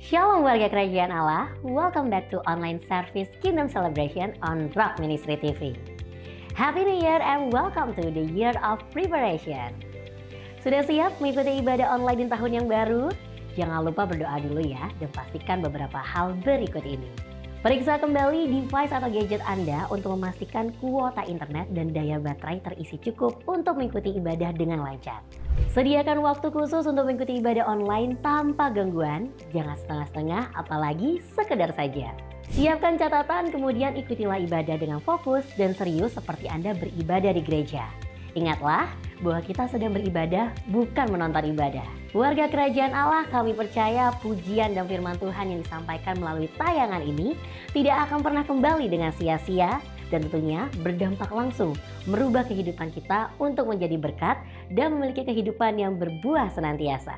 Shalom warga kerajaan Allah, welcome back to online service Kingdom Celebration on Rock Ministry TV. Happy New Year and welcome to the year of preparation. Sudah siap mengikuti ibadah online di tahun yang baru? Jangan lupa berdoa dulu ya dan pastikan beberapa hal berikut ini. Periksa kembali device atau gadget Anda untuk memastikan kuota internet dan daya baterai terisi cukup untuk mengikuti ibadah dengan lancar. Sediakan waktu khusus untuk mengikuti ibadah online tanpa gangguan, jangan setengah-setengah apalagi sekedar saja. Siapkan catatan kemudian ikutilah ibadah dengan fokus dan serius seperti Anda beribadah di gereja. Ingatlah bahwa kita sedang beribadah bukan menonton ibadah. Warga kerajaan Allah, kami percaya pujian dan firman Tuhan yang disampaikan melalui tayangan ini tidak akan pernah kembali dengan sia-sia dan tentunya berdampak langsung merubah kehidupan kita untuk menjadi berkat dan memiliki kehidupan yang berbuah senantiasa.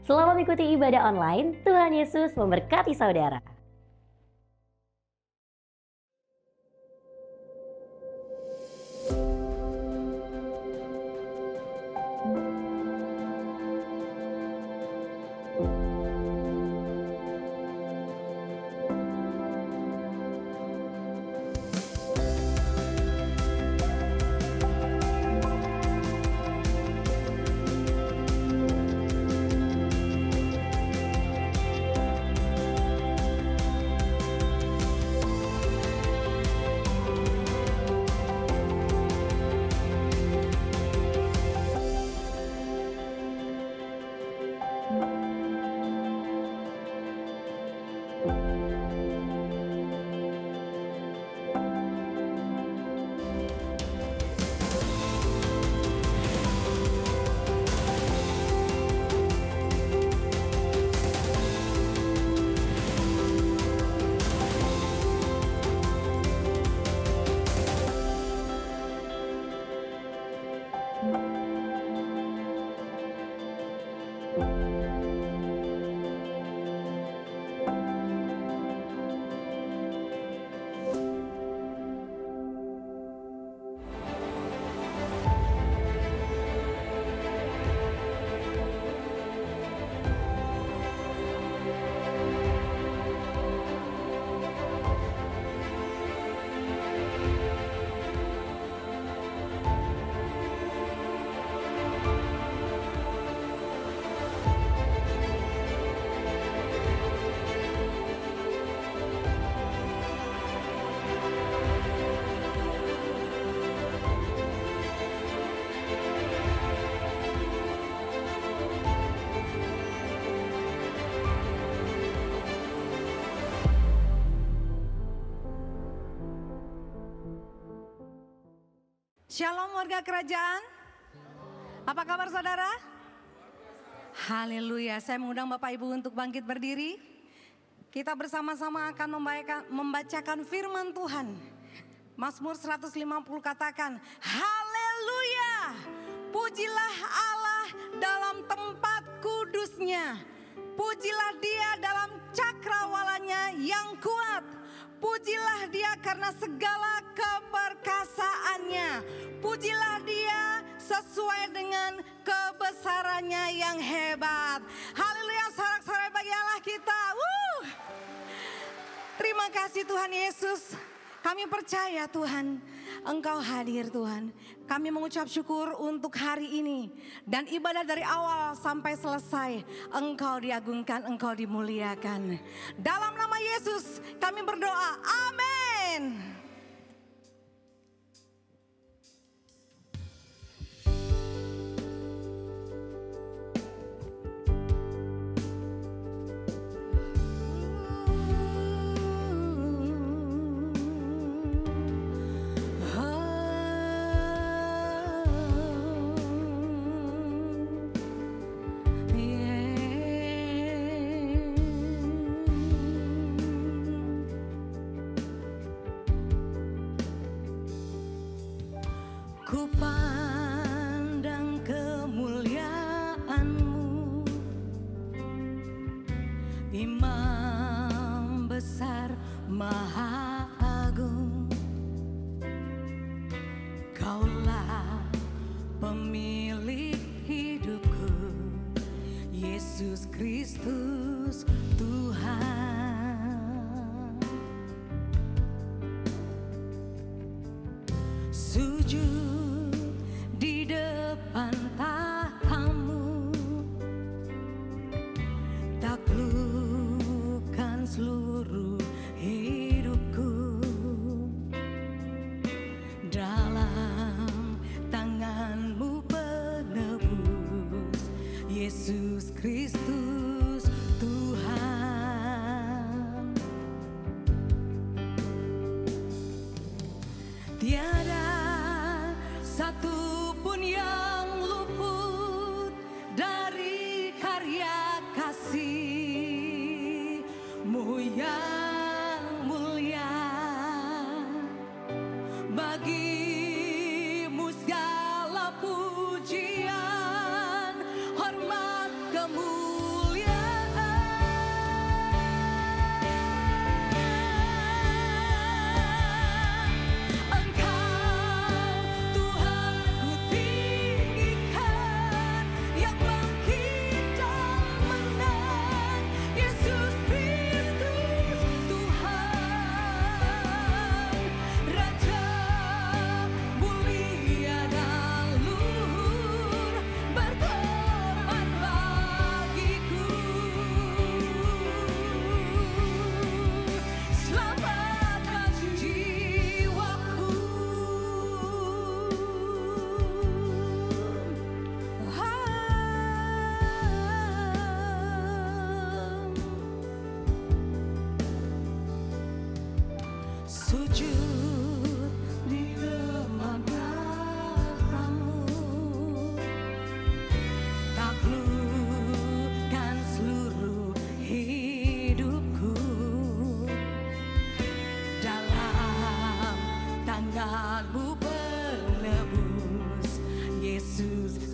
Selamat mengikuti ibadah online, Tuhan Yesus memberkati saudara. Shalom warga kerajaan. Apa kabar saudara? Haleluya, saya mengundang Bapak Ibu untuk bangkit berdiri. Kita bersama-sama akan membacakan firman Tuhan. Mazmur 150 katakan, haleluya, pujilah Allah dalam tempat kudusnya. Pujilah dia dalam cakrawalanya yang kuat. Pujilah dia karena segala keperkasaannya. Pujilah dia sesuai dengan kebesarannya yang hebat. Haleluya, sorak-sorai bagi Allah kita. Terima kasih Tuhan Yesus. Kami percaya Tuhan, Engkau hadir Tuhan. Kami mengucap syukur untuk hari ini. Dan ibadah dari awal sampai selesai, Engkau diagungkan, Engkau dimuliakan. Dalam nama Yesus kami berdoa, amin.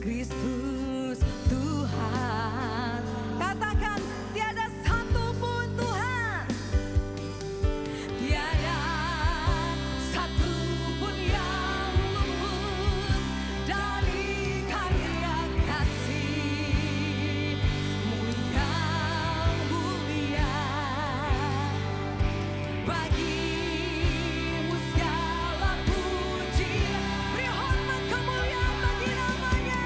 Kristus Tuhan. Katakan tiada satu pun Tuhan, tiada satu pun yang luput dari karya kasih-Mu yang mulia. Bagi-Mu segala puji, beri hormat kemuliaan bagi nama-Nya.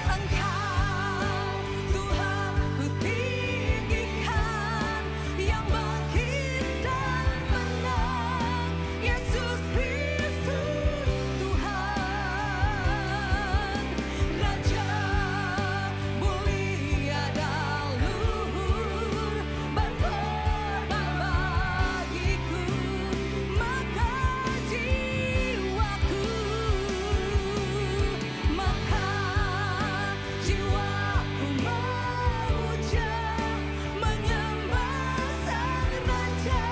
Engkau Tuhan ku tinggikan, yang bangkit dan menang, Yesus Kristus Tuhan. Raja mulia dan luhur, berkorban bagiku, maka jiwaku memuja, menyembah Sang Raja,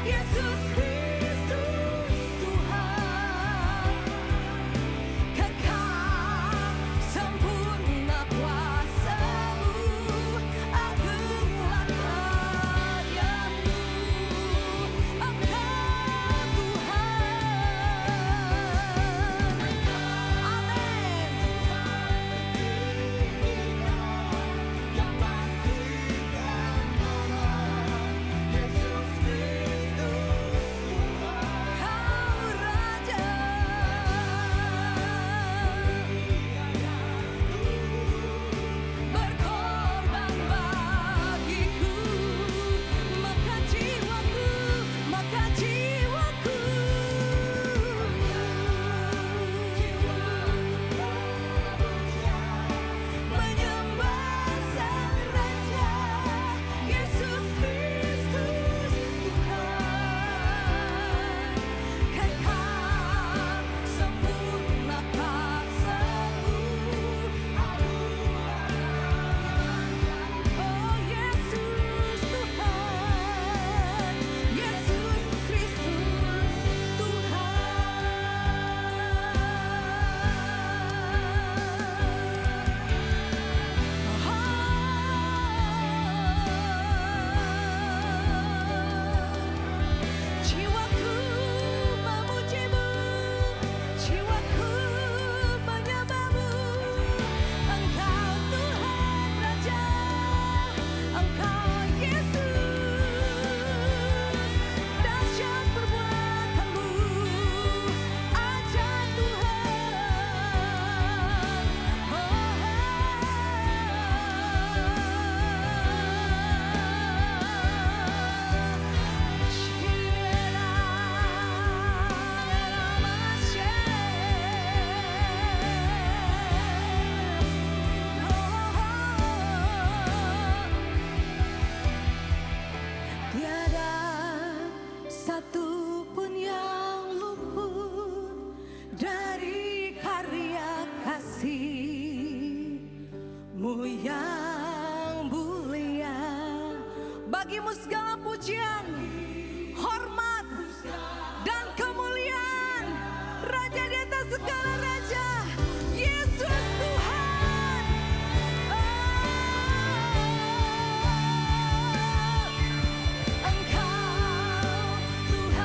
Yesus Kristus Tuhan. Kekal sempurna kuasa-Mu, agunglah karya-Mu, Engkau Tuhan. Kau Raja, berkorban bagiku, maka jiwaku menyembah Sang Raja, Yesus Kristus Tuhan. Kekal sempurna kuasa-Mu, oh Yesus Tuhan, Yesus Kristus Tuhan. Jiwaku memuji-Mu, jiwaku menyembah-Mu. Engkau Tuhan Raja, Engkau Yesus. Dahsyat perbuatan-Mu, ajaib Tuhan. Tiada satu pun yang luput dari karya kasih-Mu yang mulia. Bagi-Mu segala pujian, hormat, dan kemuliaan, Raja di atas segala raja, Yesus Tuhan. Engkau Tuhan.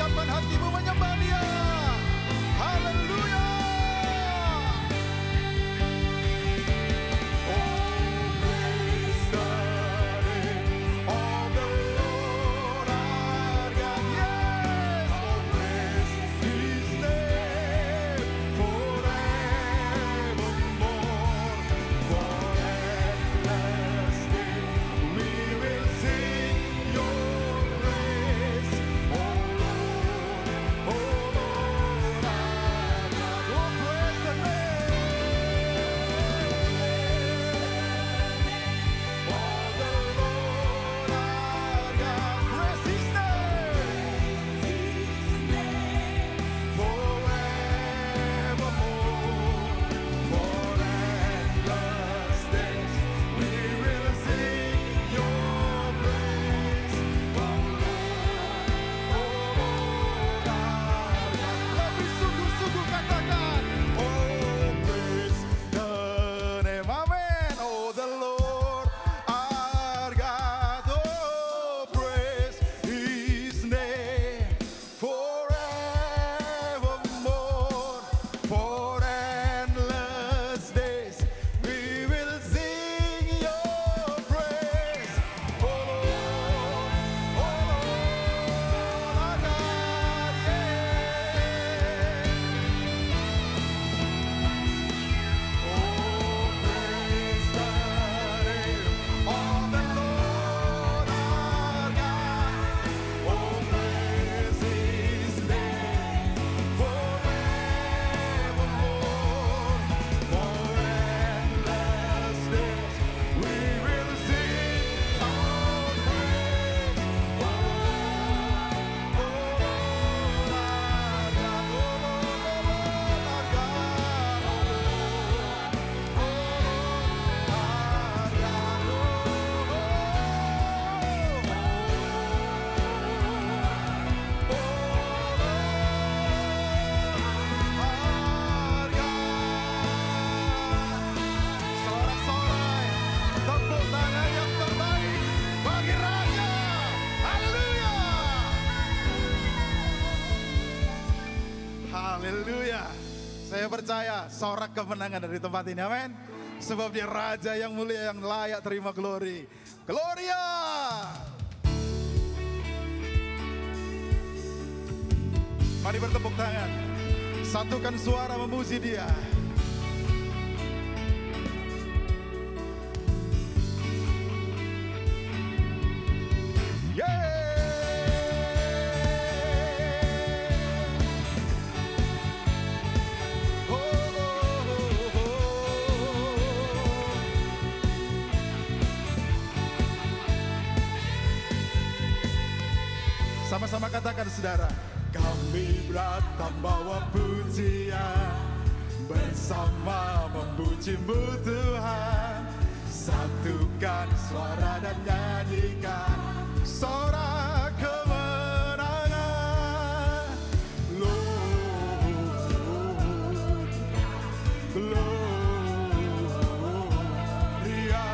siapkan hatimu menyembah Dia. Haleluya. Haleluya. Saya percaya sorak kemenangan dari tempat ini, amin. Sebab Dia Raja yang mulia, yang layak terima glory. Gloria. Mari bertepuk tangan. Satukan suara memuji Dia. Sama-sama katakan saudara. Kami datang bawa pujian, bersama memuji-Mu Tuhan. Satukan suara dan nyanyikan sorak kemenangan. Gloria,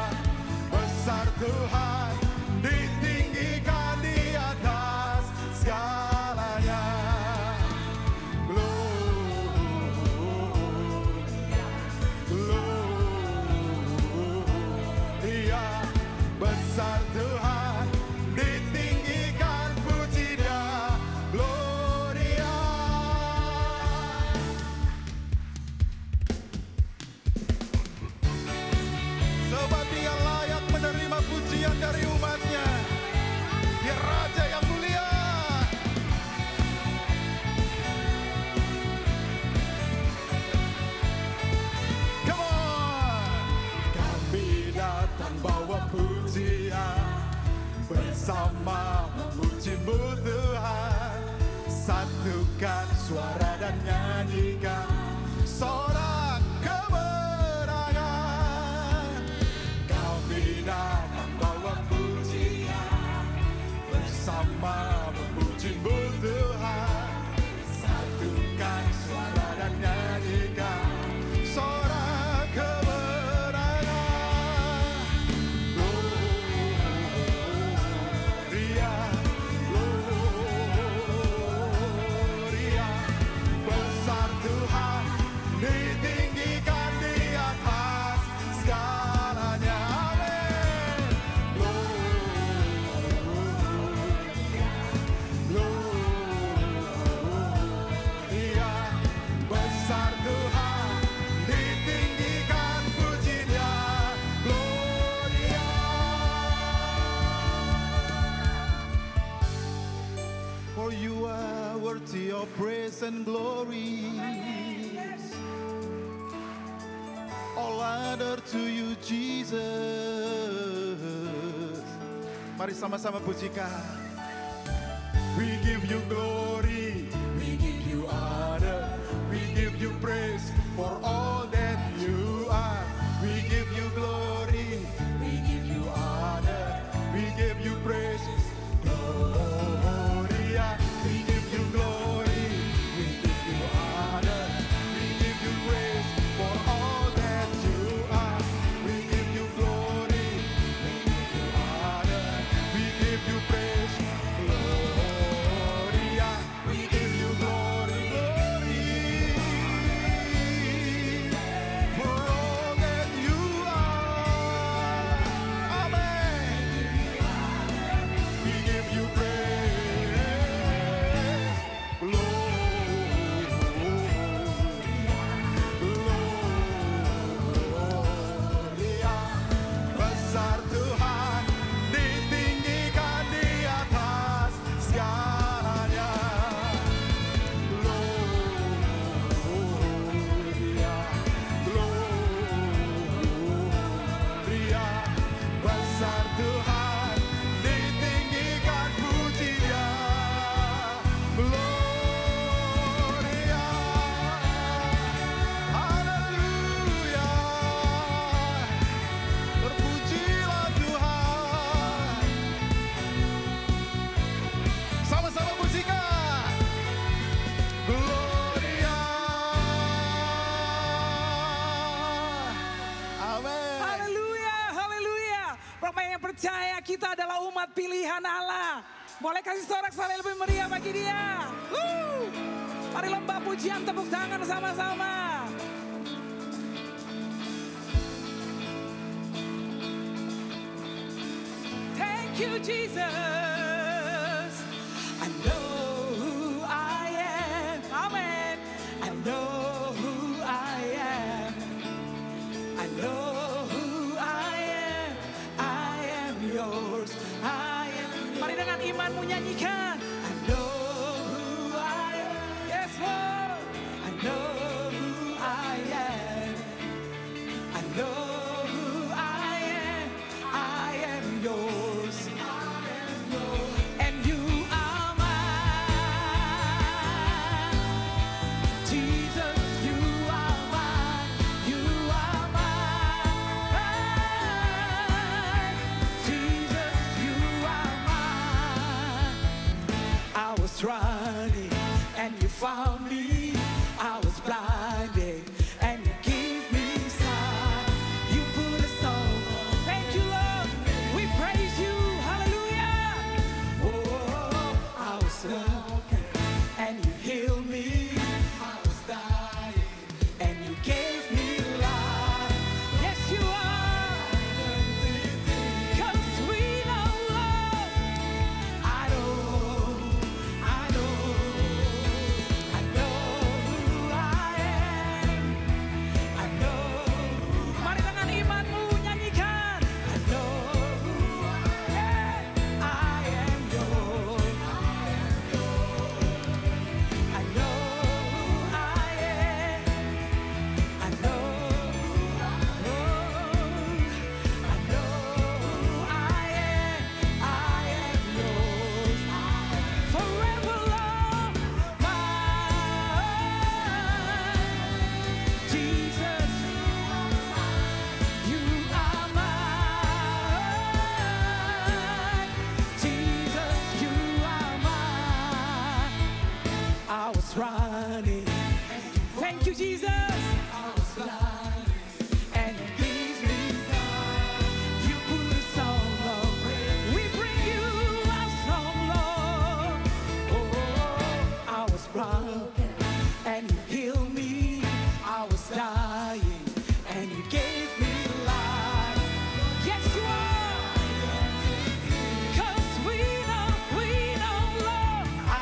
besar Tuhan, ditinggikan di atas segalanya. Gloria, besar Tuhan, ditinggikan puji Dia. Gloria. Sebab Dia layak menerima pujian dari umatnya. Dia Raja yang mulia. Come on. Kami datang bawa pujian, bersama memuji-Mu Tuhan. Satukan suara dan nyanyikan sorak kemenangan. Kami datang bawa pujian, bersama memuji-Mu Tuhan. Satukan suara dan nyanyikan sorak kemenangan. Gloria, worthy of praise and glory. All honor to you, Jesus. Mari sama-sama pujikan. We give you glory, we give you honor, we give you praise for all that you are. We give you glory, we give you honor, we give you praise. Gloria, we give you glory, we give you honor, we give you praise for all that you are. We give you glory, we give you honor, we give you praise. Gloria, we give you glory, for all that you are. Amen. We give you praise, Gloria. Besar Tuhan, ditinggikan di atas segalanya. Gloria, Gloria. Besar Tuhan, ditinggikan pujinya. Gloria, haleluya. Terpujilah Tuhan. Sama-sama pujikan. Gloria. Amin. Haleluya, haleluya. Bapak yang percaya kita adalah umat pilihan Allah. Boleh kasih sorak-sorai lebih meriah bagi dia. Mari lomba pujian, tepuk tangan sama-sama. Thank you, Jesus. I know who I am. Amen. I know who I am. I know who I am. I am yours. I am. Mari dengan imanmu nyanyikan. I know who I am. Yes, Lord. I know who I am. I know who I am. I am yours. And you are mine. Jesus, you are mine. You are mine. Jesus, you are mine. I was running and you found me. I was blinded and you gave me sight. You put a song on. Thank you, Lord. We praise you. Hallelujah. Oh, I was broken and you healed me. I was dying and you gave me life. Yes, you are. 'Cause we know love. I know who I am. I know. Mari dengan imanmu nyanyikan. I know who I am. I am yours. I know who I am. I know. I know who I am. I am yours. Forever love mine. Jesus, you are mine. Jesus, you are mine. I was running. Thank you, Jesus. I was blind and you gave me sight. You put a song on. We bring you our song, Lord. Oh, I was broken and you healed me. I was dying and you gave me life. Yes, you are. 'Cause we know, Lord. I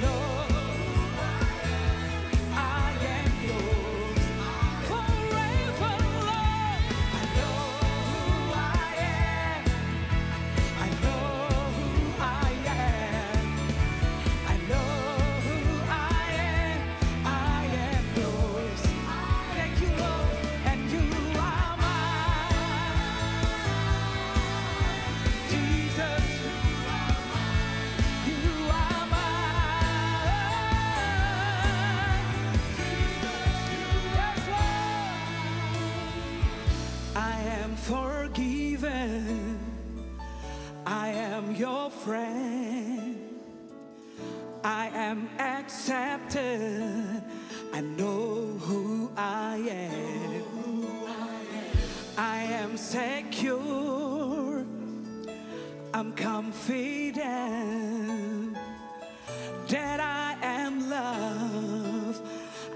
know. accepted. I know who I am. I am secure. I'm confident that I am loved.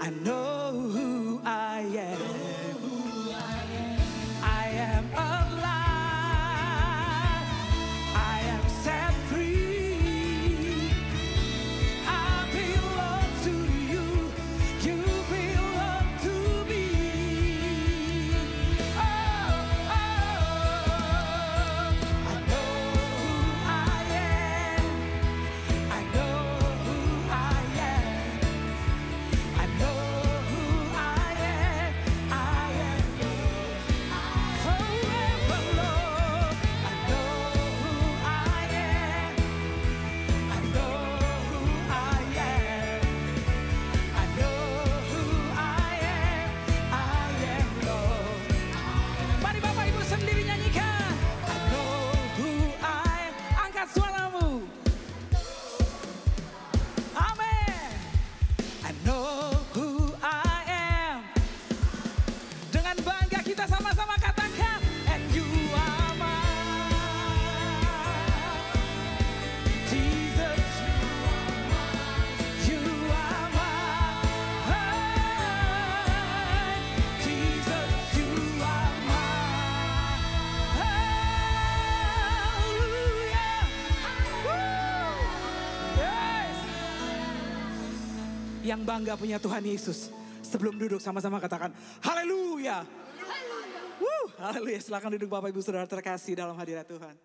I know who I am. I am alive. I am set free. I belong to you. You belong to me. Oh, I know who I am. I know who I am. I know who I am. I am forever loved. I know who I am. I know who I am. I know who I am. I am loved. Mari Bapak Ibu sendiri nyanyikan. I know who I am. Angkat suaramu. Amin. I know who I am. Dengan bangga kita sama-sama katakan, and you are mine. Jesus, you are mine. Jesus, you are mine. Hallelujah. Woo. Yes. Yang bangga punya Tuhan Yesus. Sebelum duduk sama-sama katakan haleluya. Haleluya. Silakan duduk Bapak Ibu Saudara terkasih dalam hadirat Tuhan.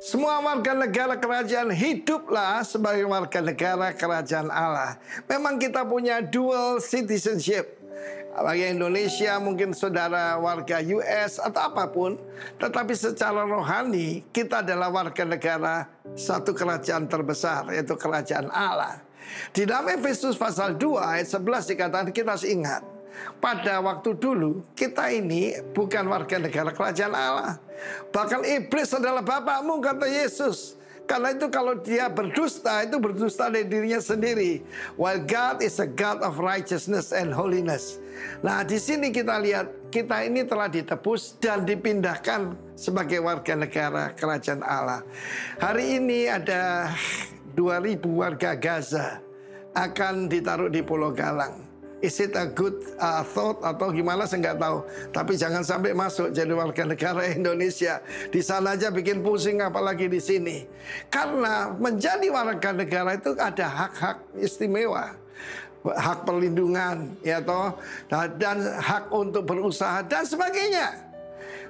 Semua warga negara kerajaan hiduplah sebagai warga negara kerajaan Allah. Memang kita punya dual citizenship. Bagi Indonesia mungkin saudara warga US atau apapun. Tetapi secara rohani kita adalah warga negara satu kerajaan terbesar, yaitu kerajaan Allah. Di dalam Efesus pasal 2 ayat 11 dikatakan, kita harus ingat, pada waktu dulu kita ini bukan warga negara kerajaan Allah. Bahkan iblis adalah bapakmu, kata Yesus. Karena itu kalau dia berdusta, itu berdusta dari dirinya sendiri. While God is a God of righteousness and holiness. Nah, di sini kita lihat, kita ini telah ditebus dan dipindahkan sebagai warga negara kerajaan Allah. Hari ini ada 2.000 warga Gaza akan ditaruh di Pulau Galang. Is it a good thought atau gimana, saya nggak tahu. Tapi jangan sampai masuk jadi warga negara Indonesia. Di sana aja bikin pusing, apalagi di sini. Karena menjadi warga negara itu ada hak-hak istimewa. Hak perlindungan, ya toh, dan hak untuk berusaha dan sebagainya.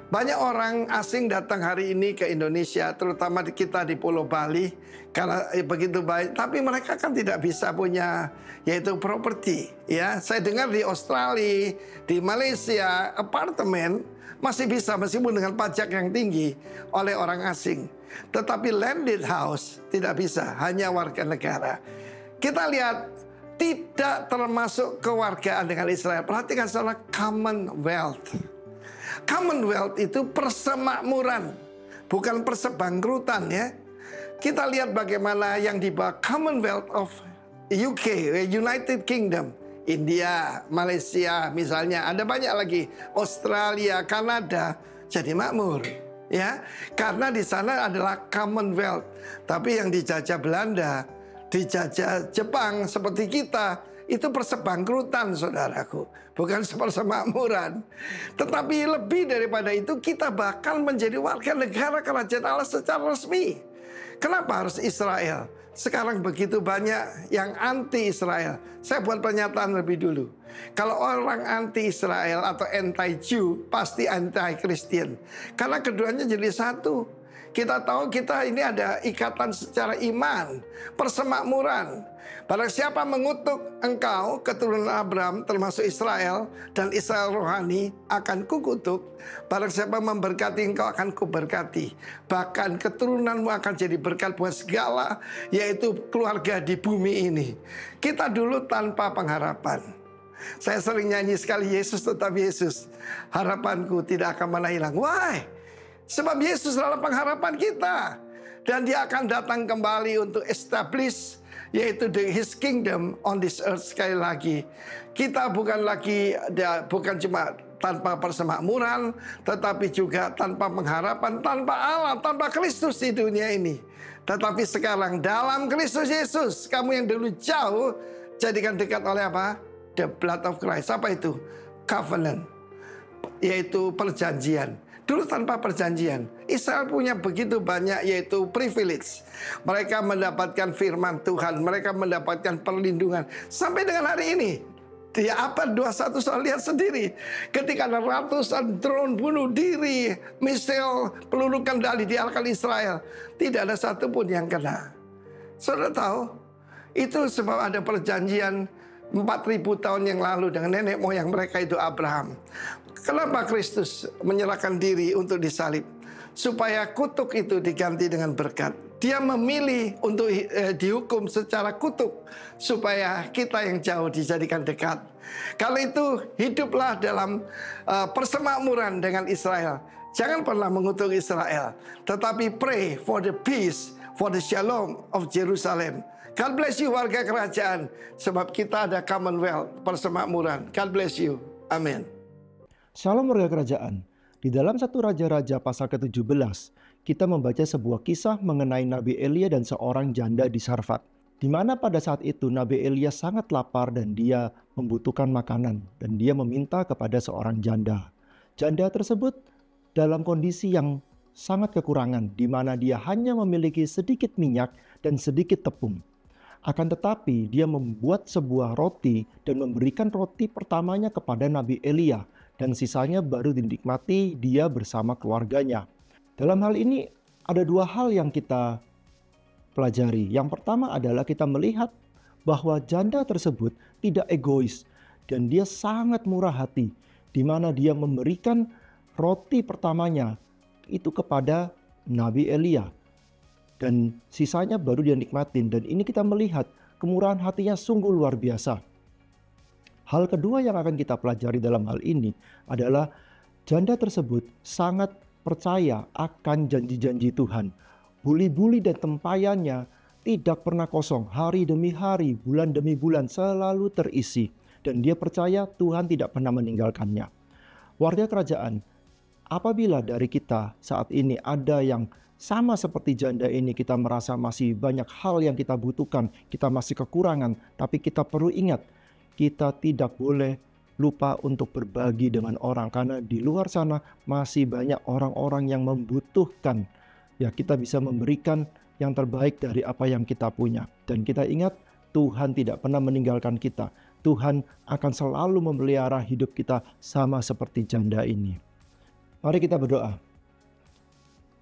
Banyak orang asing datang hari ini ke Indonesia, terutama kita di Pulau Bali, karena begitu baik. Tapi mereka kan tidak bisa punya, yaitu properti. Ya, saya dengar di Australia, di Malaysia, apartemen masih bisa meskipun dengan pajak yang tinggi oleh orang asing. Tetapi landed house tidak bisa, hanya warga negara. Kita lihat, tidak termasuk kewargaan dengan Israel. Perhatikan salah, Commonwealth. Commonwealth itu persemakmuran, bukan persebangkrutan ya. Kita lihat bagaimana yang di bawah Commonwealth of UK, United Kingdom, India, Malaysia misalnya, ada banyak lagi, Australia, Kanada, jadi makmur. Ya, karena di sana adalah Commonwealth. Tapi yang dijajah Belanda, dijajah Jepang seperti kita, itu persebangkrutan, saudaraku, bukan persemakmuran. Tetapi lebih daripada itu, kita bahkan menjadi warga negara kerajaan Allah secara resmi. Kenapa harus Israel? Sekarang begitu banyak yang anti-Israel. Saya buat pernyataan lebih dulu. Kalau orang anti-Israel atau anti-Jew, pasti anti-Christian. Karena keduanya jadi satu. Kita tahu kita ini ada ikatan secara iman, persemakmuran. Barang siapa mengutuk engkau, keturunan Abraham, termasuk Israel, dan Israel rohani, akan kukutuk. Barang siapa memberkati engkau, akan kuberkati. Bahkan keturunanmu akan jadi berkat buat segala, yaitu keluarga di bumi ini. Kita dulu tanpa pengharapan. Saya sering nyanyi sekali, Yesus tetap Yesus. Harapanku tidak akan pernah hilang. Why? Sebab Yesus adalah pengharapan kita. Dan dia akan datang kembali untuk establish, yaitu His kingdom on this earth. Sekali lagi, kita bukan cuma tanpa persemakmuran, tetapi juga tanpa pengharapan, tanpa Allah, tanpa Kristus di dunia ini. Tetapi sekarang dalam Kristus Yesus, kamu yang dulu jauh, jadikan dekat oleh apa? The blood of Christ. Apa itu? Covenant, yaitu perjanjian. Dulu tanpa perjanjian, Israel punya begitu banyak yaitu privilege. Mereka mendapatkan firman Tuhan, mereka mendapatkan perlindungan. Sampai dengan hari ini, di abad 21 saya lihat sendiri. Ketika ada ratusan drone bunuh diri, misil peluru kendali diarahkan Israel, tidak ada satupun yang kena. Saudara tahu, itu sebab ada perjanjian 4.000 tahun yang lalu dengan nenek moyang mereka itu Abraham. Kenapa Kristus menyerahkan diri untuk disalib? Supaya kutuk itu diganti dengan berkat. Dia memilih untuk dihukum secara kutuk, supaya kita yang jauh dijadikan dekat. Kalau itu, hiduplah dalam persemakmuran dengan Israel. Jangan pernah mengutuk Israel, tetapi pray for the peace, for the shalom of Jerusalem. God bless you warga kerajaan, sebab kita ada commonwealth, persemakmuran. God bless you. Amin. Shalom warga kerajaan. Di dalam 1 Raja-Raja pasal ke-17, kita membaca sebuah kisah mengenai Nabi Elia dan seorang janda di Sarfat. Di mana pada saat itu Nabi Elia sangat lapar dan dia membutuhkan makanan. Dan dia meminta kepada seorang janda. Janda tersebut dalam kondisi yang sangat kekurangan, di mana dia hanya memiliki sedikit minyak dan sedikit tepung. Akan tetapi dia membuat sebuah roti dan memberikan roti pertamanya kepada Nabi Elia. Dan sisanya baru dinikmati dia bersama keluarganya. Dalam hal ini ada dua hal yang kita pelajari. Yang pertama adalah kita melihat bahwa janda tersebut tidak egois. Dan dia sangat murah hati. Di mana dia memberikan roti pertamanya itu kepada Nabi Elia. Dan sisanya baru dia nikmatin. Dan ini kita melihat kemurahan hatinya sungguh luar biasa. Hal kedua yang akan kita pelajari dalam hal ini adalah janda tersebut sangat percaya akan janji-janji Tuhan. Buli-buli dan tempayannya tidak pernah kosong. Hari demi hari, bulan demi bulan selalu terisi. Dan dia percaya Tuhan tidak pernah meninggalkannya. Warga kerajaan, apabila dari kita saat ini ada yang sama seperti janda ini, kita merasa masih banyak hal yang kita butuhkan, kita masih kekurangan, tapi kita perlu ingat, kita tidak boleh lupa untuk berbagi dengan orang. Karena di luar sana masih banyak orang-orang yang membutuhkan. Ya, kita bisa memberikan yang terbaik dari apa yang kita punya. Dan kita ingat, Tuhan tidak pernah meninggalkan kita. Tuhan akan selalu memelihara hidup kita sama seperti janda ini. Mari kita berdoa.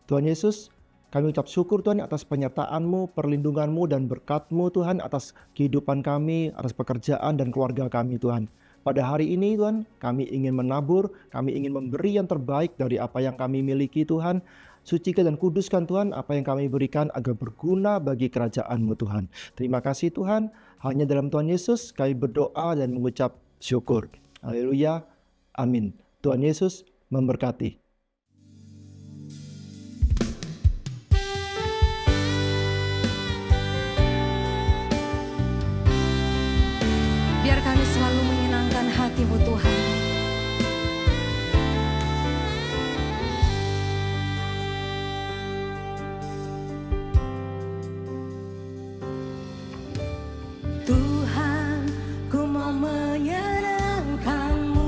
Tuhan Yesus, kami ucap syukur Tuhan atas penyertaan-Mu, perlindungan-Mu dan berkat-Mu Tuhan atas kehidupan kami, atas pekerjaan dan keluarga kami Tuhan. Pada hari ini Tuhan, kami ingin menabur, kami ingin memberi yang terbaik dari apa yang kami miliki Tuhan. Sucikan dan kuduskan Tuhan apa yang kami berikan agar berguna bagi kerajaan-Mu Tuhan. Terima kasih Tuhan, hanya dalam Tuhan Yesus kami berdoa dan mengucap syukur. Haleluya, amin. Tuhan Yesus memberkati. Biar kami selalu menyenangkan hati-Mu Tuhan. Tuhan, ku mau menyenangkan-Mu.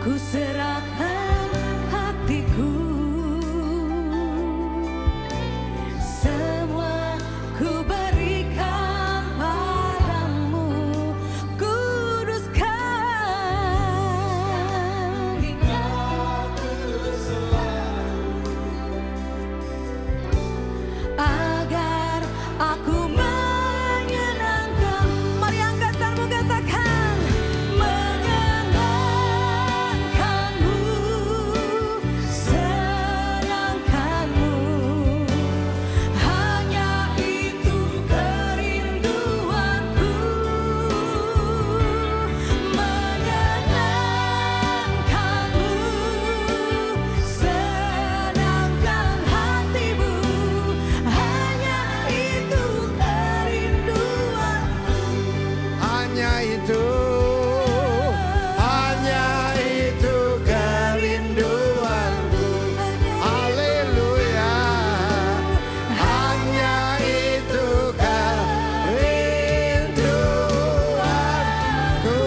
ku serahkan hatiku, semua ku berikan padamu, kuduskan hingga selalu, agar aku menyenangkan. Mari angkat tanganmu, katakan menyenangkanmu, senangkanmu, hanya itu kerinduanku, menyenangkanmu, senangkan hatimu, hanya itu kerinduanku. Hanya itu kerinduanku. Haleluya. Hanya itu kerinduanku.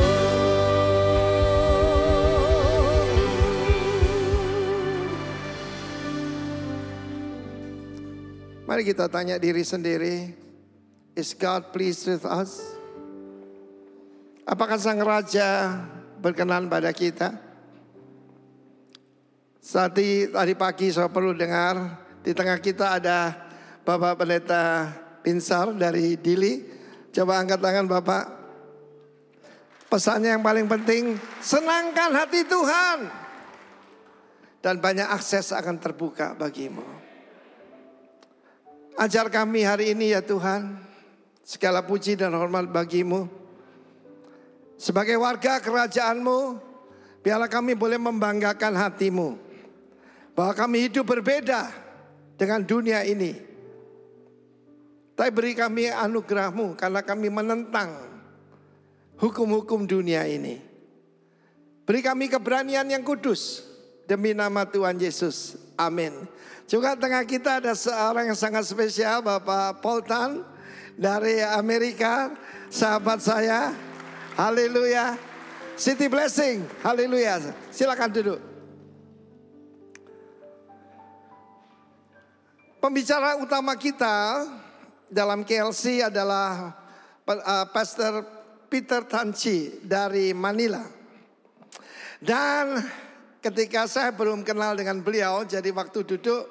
Mari kita tanya diri sendiri, is God pleased with us? Apakah Sang Raja berkenan pada kita? Tadi pagi saya perlu dengar, di tengah kita ada Bapak Pendeta Pinsar dari Dili. Coba angkat tangan Bapak. Pesannya yang paling penting, senangkan hati Tuhan. Dan banyak akses akan terbuka bagimu. Ajar kami hari ini ya Tuhan, segala puji dan hormat bagimu. Sebagai warga kerajaan-Mu, biarlah kami boleh membanggakan hati-Mu, bahwa kami hidup berbeda dengan dunia ini. Tapi beri kami anugerah-Mu karena kami menentang hukum-hukum dunia ini. Beri kami keberanian yang kudus demi nama Tuhan Yesus. Amin. Juga tengah kita ada seorang yang sangat spesial, Bapak Paul Tan dari Amerika, sahabat saya. Haleluya. City Blessing. Haleluya. Silakan duduk. Pembicara utama kita dalam KLC adalah Pastor Peter Tanchi dari Manila. Dan ketika saya belum kenal dengan beliau, jadi waktu duduk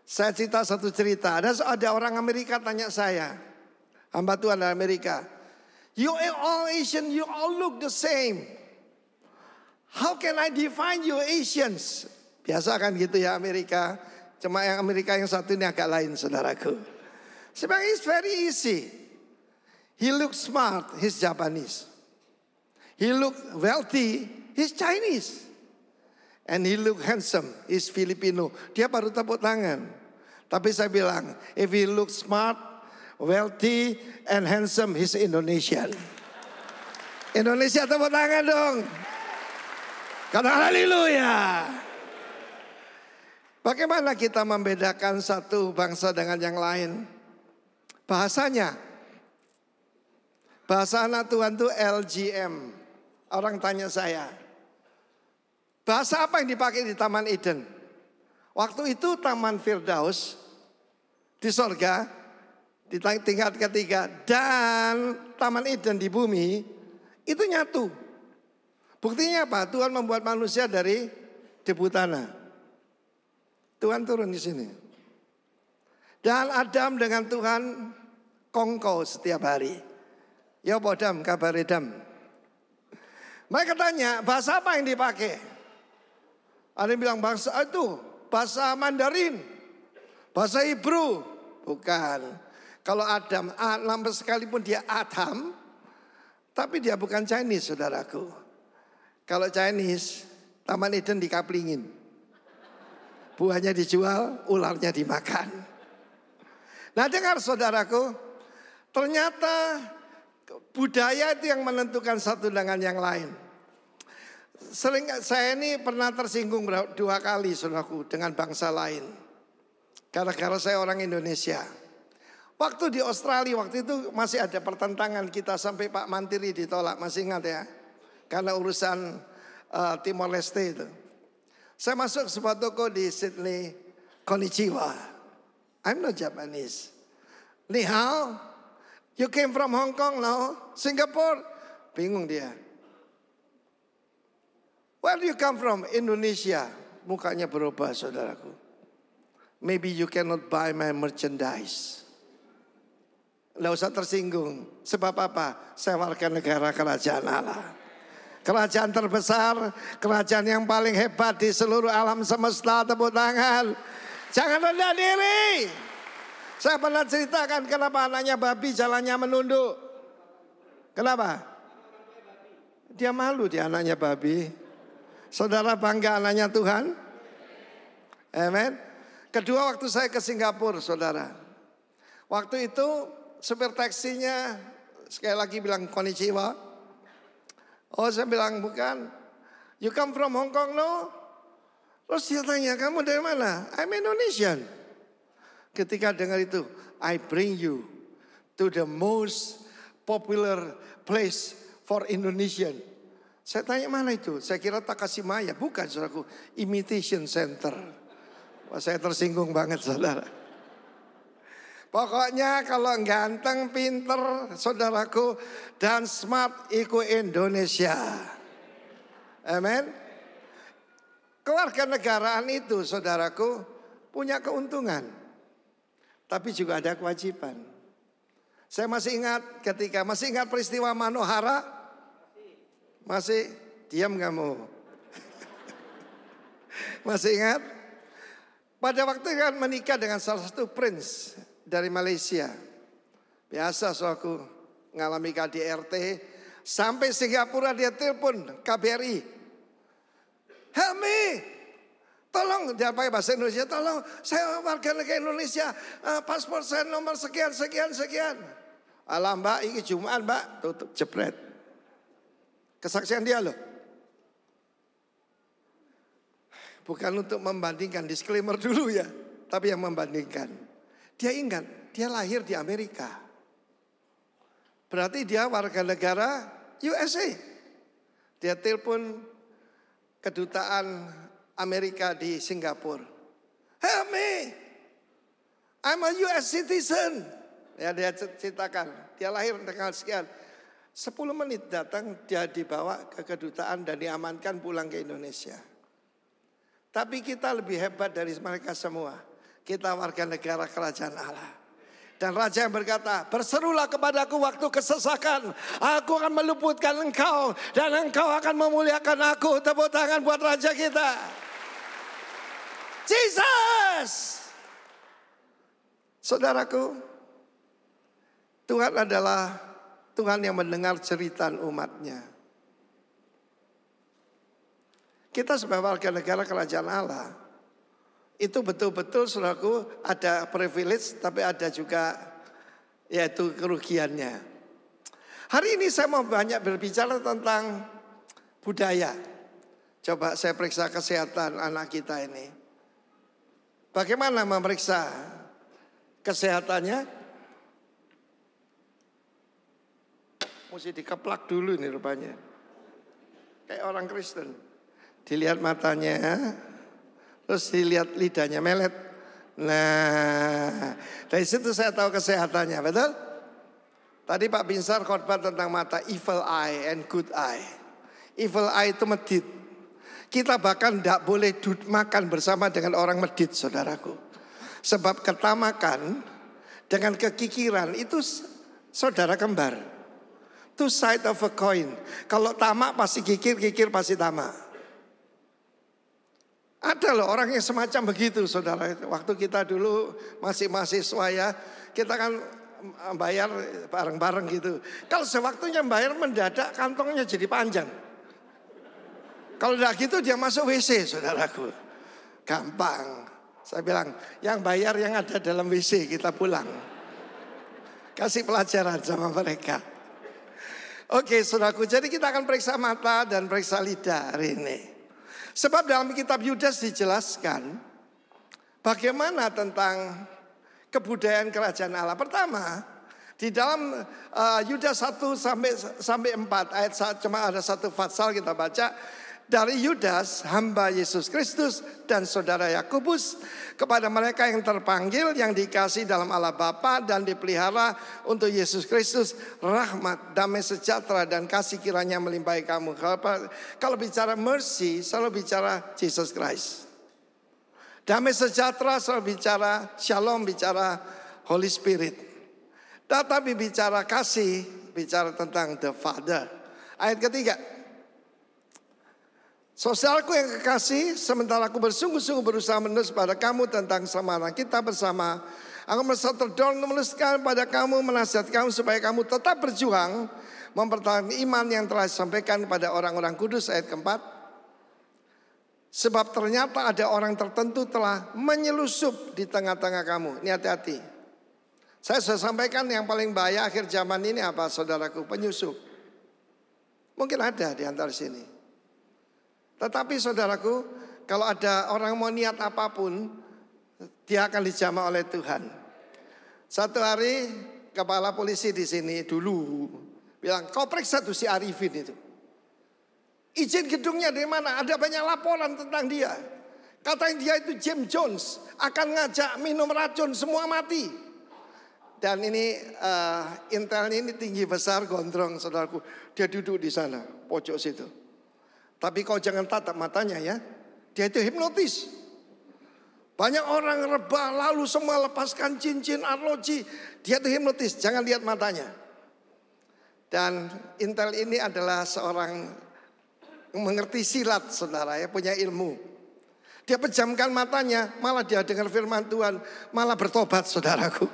saya cerita satu cerita. Ada orang Amerika tanya saya, hamba Tuhan dari Amerika, "You all Asian, you all look the same. How can I define you Asians?" Biasa kan gitu ya Amerika. Cuma yang Amerika yang satu ini agak lain saudaraku. Sebenarnya it's very easy. He looks smart, he's Japanese. He look wealthy, he's Chinese. And he look handsome, he's Filipino. Dia baru tepuk tangan. Tapi saya bilang, if he look smart, wealthy and handsome, he's Indonesian. Indonesia tepuk tangan dong. Kata haleluya. Bagaimana kita membedakan satu bangsa dengan yang lain? Bahasanya. Bahasa anak Tuhan itu LGM. Orang tanya saya, bahasa apa yang dipakai di Taman Eden? Waktu itu Taman Firdaus di sorga, di tingkat ketiga, dan Taman Eden di bumi, itu nyatu. Buktinya apa? Tuhan membuat manusia dari debu tanah. Tuhan turun di sini. Dan Adam dengan Tuhan kongko setiap hari. Ya podam, kabar edam. Mereka tanya, bahasa apa yang dipakai? Ada yang bilang bahasa itu, bahasa Mandarin, bahasa Hebrew. Bukan. Kalau Adam, nama sekalipun dia Adam, tapi dia bukan Chinese saudaraku. Kalau Chinese, Taman Eden dikaplingin. Buahnya dijual, ularnya dimakan. Nah dengar saudaraku, ternyata budaya itu yang menentukan satu dengan yang lain. Saya ini pernah tersinggung 2 kali saudaraku dengan bangsa lain. Gara-gara saya orang Indonesia. Waktu di Australia waktu itu masih ada pertentangan kita sampai Pak Mantiri ditolak, masih ingat ya? Karena urusan Timor Leste itu. Saya masuk sebuah toko di Sydney, konnichiwa. I'm not Japanese. Ni hao, you came from Hong Kong, no? Singapore? Bingung dia. Where do you come from? Indonesia. Mukanya berubah, saudaraku. Maybe you cannot buy my merchandise. Nggak usah tersinggung. Sebab apa? Saya warga negara kerajaan Allah. Kerajaan terbesar, kerajaan yang paling hebat di seluruh alam semesta. Tepuk tangan. Jangan rendah diri. Saya pernah ceritakan kenapa anaknya babi jalannya menunduk. Kenapa? Dia malu dia anaknya babi. Saudara bangga anaknya Tuhan? Amen. Kedua, waktu saya ke Singapura, saudara. Waktu itu supir taksinya sekali lagi bilang konnichiwa. Oh, saya bilang bukan. You come from Hong Kong, no? Terus dia tanya, kamu dari mana? I'm Indonesian. Ketika dengar itu, I bring you to the most popular place for Indonesian. Saya tanya, mana itu? Saya kira Takashimaya. Bukan, saudaraku. Imitation Center. Wah, saya tersinggung banget, saudara. Pokoknya kalau ganteng, pinter, saudaraku, dan smart, ikut Indonesia. Amin. Kewarganegaraan itu, saudaraku, punya keuntungan. Tapi juga ada kewajiban. Saya masih ingat peristiwa Manohara? Masih diam kamu? Masih ingat? Pada waktu kan menikah dengan salah satu prince dari Malaysia. Biasa soalku ngalami KDRT. Sampai Singapura dia telepon KBRI. Help me. Tolong, dia pakai bahasa Indonesia. Tolong, saya warga negara Indonesia. Paspor saya nomor sekian. Alah mbak, ini Jumat mbak. Tutup, jepret. Kesaksian dia loh. Bukan untuk membandingkan, disclaimer dulu ya. Tapi yang membandingkan. Dia ingat, dia lahir di Amerika. Berarti dia warga negara USA. Dia telepon kedutaan Amerika di Singapura. Help me, I'm a US citizen. Ya, dia ceritakan, dia lahir tanggal sekian. 10 menit datang, dia dibawa ke kedutaan dan diamankan pulang ke Indonesia. Tapi kita lebih hebat dari mereka semua. Kita warga negara kerajaan Allah. Dan raja yang berkata, berserulah kepadaku waktu kesesakan. Aku akan meluputkan engkau. Dan engkau akan memuliakan aku. Tepuk tangan buat raja kita. Jesus. Saudaraku, Tuhan adalah Tuhan yang mendengar cerita umatnya. Kita sebagai warga negara kerajaan Allah, itu betul-betul saudaraku ada privilege tapi ada juga yaitu kerugiannya. Hari ini saya mau banyak berbicara tentang budaya. Coba saya periksa kesehatan anak kita ini. Bagaimana memeriksa kesehatannya? Mesti dikeplak dulu ini rupanya. Kayak orang Kristen. Dilihat matanya, terus dilihat lidahnya melet. Nah, dari situ saya tahu kesehatannya, betul? Tadi Pak Binsar khotbah tentang mata, evil eye and good eye. Evil eye itu medit. Kita bahkan tidak boleh makan bersama dengan orang medit, saudaraku. Sebab ketamakan dengan kekikiran itu saudara kembar. Two side of a coin. Kalau tamak pasti kikir, kikir pasti tamak. Ada loh orang yang semacam begitu, saudara. Waktu kita dulu masih mahasiswa ya, kita kan bayar bareng-bareng gitu. Kalau sewaktunya bayar mendadak kantongnya jadi panjang. Kalau tidak gitu dia masuk WC, saudaraku. Gampang. Saya bilang, yang bayar yang ada dalam WC, kita pulang. Kasih pelajaran sama mereka. Oke, saudaraku, jadi kita akan periksa mata dan periksa lidah hari ini. Sebab dalam kitab Yudas dijelaskan bagaimana tentang kebudayaan kerajaan Allah. Pertama, di dalam Yudas 1 sampai 4 ayat cuma ada satu pasal kita baca. dari Yudas, hamba Yesus Kristus, dan saudara Yakobus, kepada mereka yang terpanggil, yang dikasih dalam Allah Bapa dan dipelihara untuk Yesus Kristus, rahmat, damai sejahtera, dan kasih kiranya melimpahi kamu. Kalau bicara mercy, selalu bicara Jesus Christ. Damai sejahtera selalu bicara shalom, bicara Holy Spirit. Tetapi bicara kasih, bicara tentang the Father. Ayat ketiga. Saudaraku yang kekasih, sementara aku bersungguh-sungguh berusaha menulis pada kamu tentang keselamatan kita bersama, aku merasa terdorong menuliskan pada kamu, menasihat kamu supaya kamu tetap berjuang mempertahankan iman yang telah disampaikan kepada orang-orang kudus. Ayat keempat. Sebab ternyata ada orang tertentu telah menyelusup di tengah-tengah kamu. Ini hati-hati. Saya sudah sampaikan yang paling bahaya akhir zaman ini apa, saudaraku? Penyusup. Mungkin ada di antara sini. Tetapi saudaraku, kalau ada orang mau niat apapun, dia akan dijamah oleh Tuhan. Satu hari kepala polisi di sini dulu bilang, kau periksa tuh si Arifin itu. Izin gedungnya dari mana? Ada banyak laporan tentang dia. Katanya dia itu James Jones, akan ngajak minum racun semua mati. Dan ini intel ini tinggi besar, gondrong, saudaraku. Dia duduk di sana, pojok situ. Tapi kau jangan tatap matanya ya. Dia itu hipnotis. Banyak orang rebah lalu semua lepaskan cincin arloji. Dia itu hipnotis, jangan lihat matanya. Dan intel ini adalah seorang yang mengerti silat, saudara ya, punya ilmu. Dia pejamkan matanya, malah dia dengar firman Tuhan, malah bertobat, saudaraku.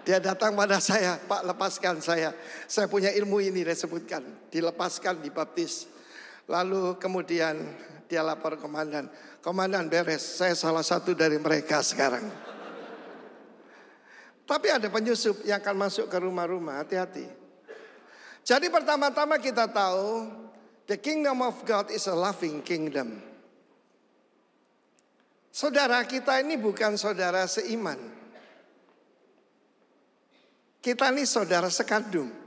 Dia datang pada saya, Pak, lepaskan saya. Saya punya ilmu ini, dia sebutkan. Dilepaskan, dibaptis. Lalu kemudian dia lapor komandan. Komandan, beres, saya salah satu dari mereka sekarang. Tapi ada penyusup yang akan masuk ke rumah-rumah, hati-hati. Jadi pertama-tama kita tahu, the kingdom of God is a loving kingdom. Saudara kita ini bukan saudara seiman. Kita ini saudara sekandung.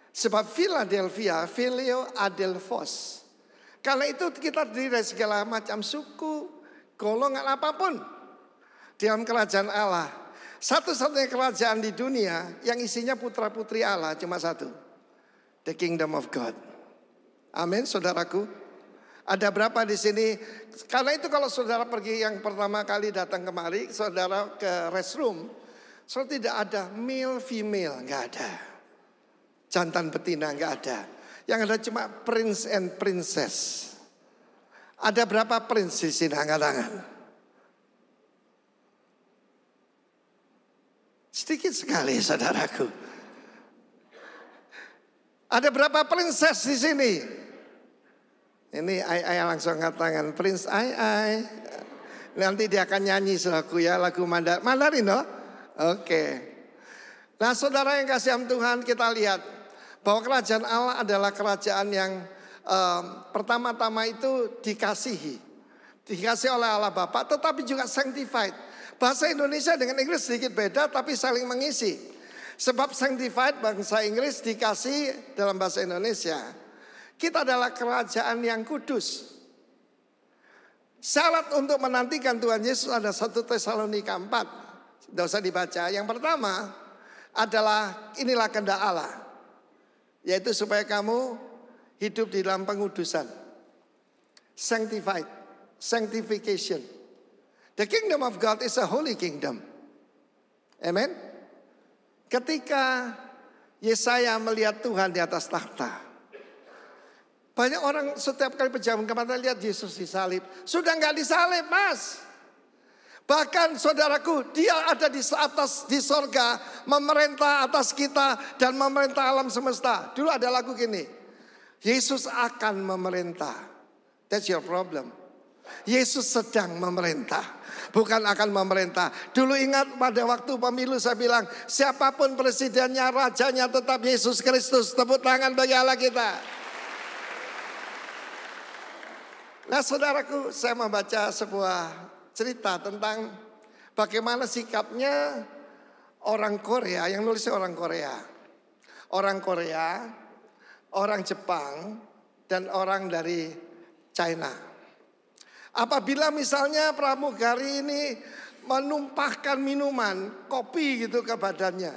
Sebab Philadelphia, Filio Adelphos. Karena itu kita terdiri dari segala macam suku, golongan apapun. Dalam kerajaan Allah. Satu-satunya kerajaan di dunia yang isinya putra-putri Allah cuma satu. The kingdom of God. Amin, saudaraku. Ada berapa di sini? Karena itu kalau saudara pergi yang pertama kali datang kemari, saudara ke restroom, saudara tidak ada male female, nggak ada. Jantan betina nggak ada. Yang ada cuma prince and princess. Ada berapa prince di sini? Angkat tangan. Sedikit sekali, saudaraku. Ada berapa princess di sini? Ini Ai langsung angkat tangan. Prince Ai. Nanti dia akan nyanyi saudaraku ya, lagu Mandarin, no? Oke. Nah, saudara yang kasih Tuhan, kita lihat bahwa kerajaan Allah adalah kerajaan yang pertama-tama itu dikasihi. Dikasihi oleh Allah Bapa, tetapi juga sanctified. Bahasa Indonesia dengan Inggris sedikit beda, tapi saling mengisi. Sebab sanctified bangsa Inggris dikasih dalam bahasa Indonesia. Kita adalah kerajaan yang kudus. Syarat untuk menantikan Tuhan Yesus ada 1 Tesalonika 4. Tidak usah dibaca. Yang pertama adalah inilah kehendak Allah. Yaitu supaya kamu hidup di dalam pengudusan. Sanctified. Sanctification. The kingdom of God is a holy kingdom. Amen. Ketika Yesaya melihat Tuhan di atas takhta. Banyak orang setiap kali pejabat ke mata lihat Yesus disalib. Sudah nggak disalib, Mas. Bahkan saudaraku, dia ada di atas di sorga, memerintah atas kita dan memerintah alam semesta. Dulu ada lagu gini, Yesus akan memerintah. That's your problem. Yesus sedang memerintah, bukan akan memerintah. Dulu ingat pada waktu pemilu saya bilang, siapapun presidennya, rajanya tetap Yesus Kristus. Tepuk tangan bagi Allah kita. Nah saudaraku, saya membaca sebuah cerita tentang bagaimana sikapnya orang Korea, yang nulisnya orang Korea. Orang Korea, orang Jepang, dan orang dari China. Apabila misalnya pramugari ini menumpahkan minuman, kopi gitu ke badannya.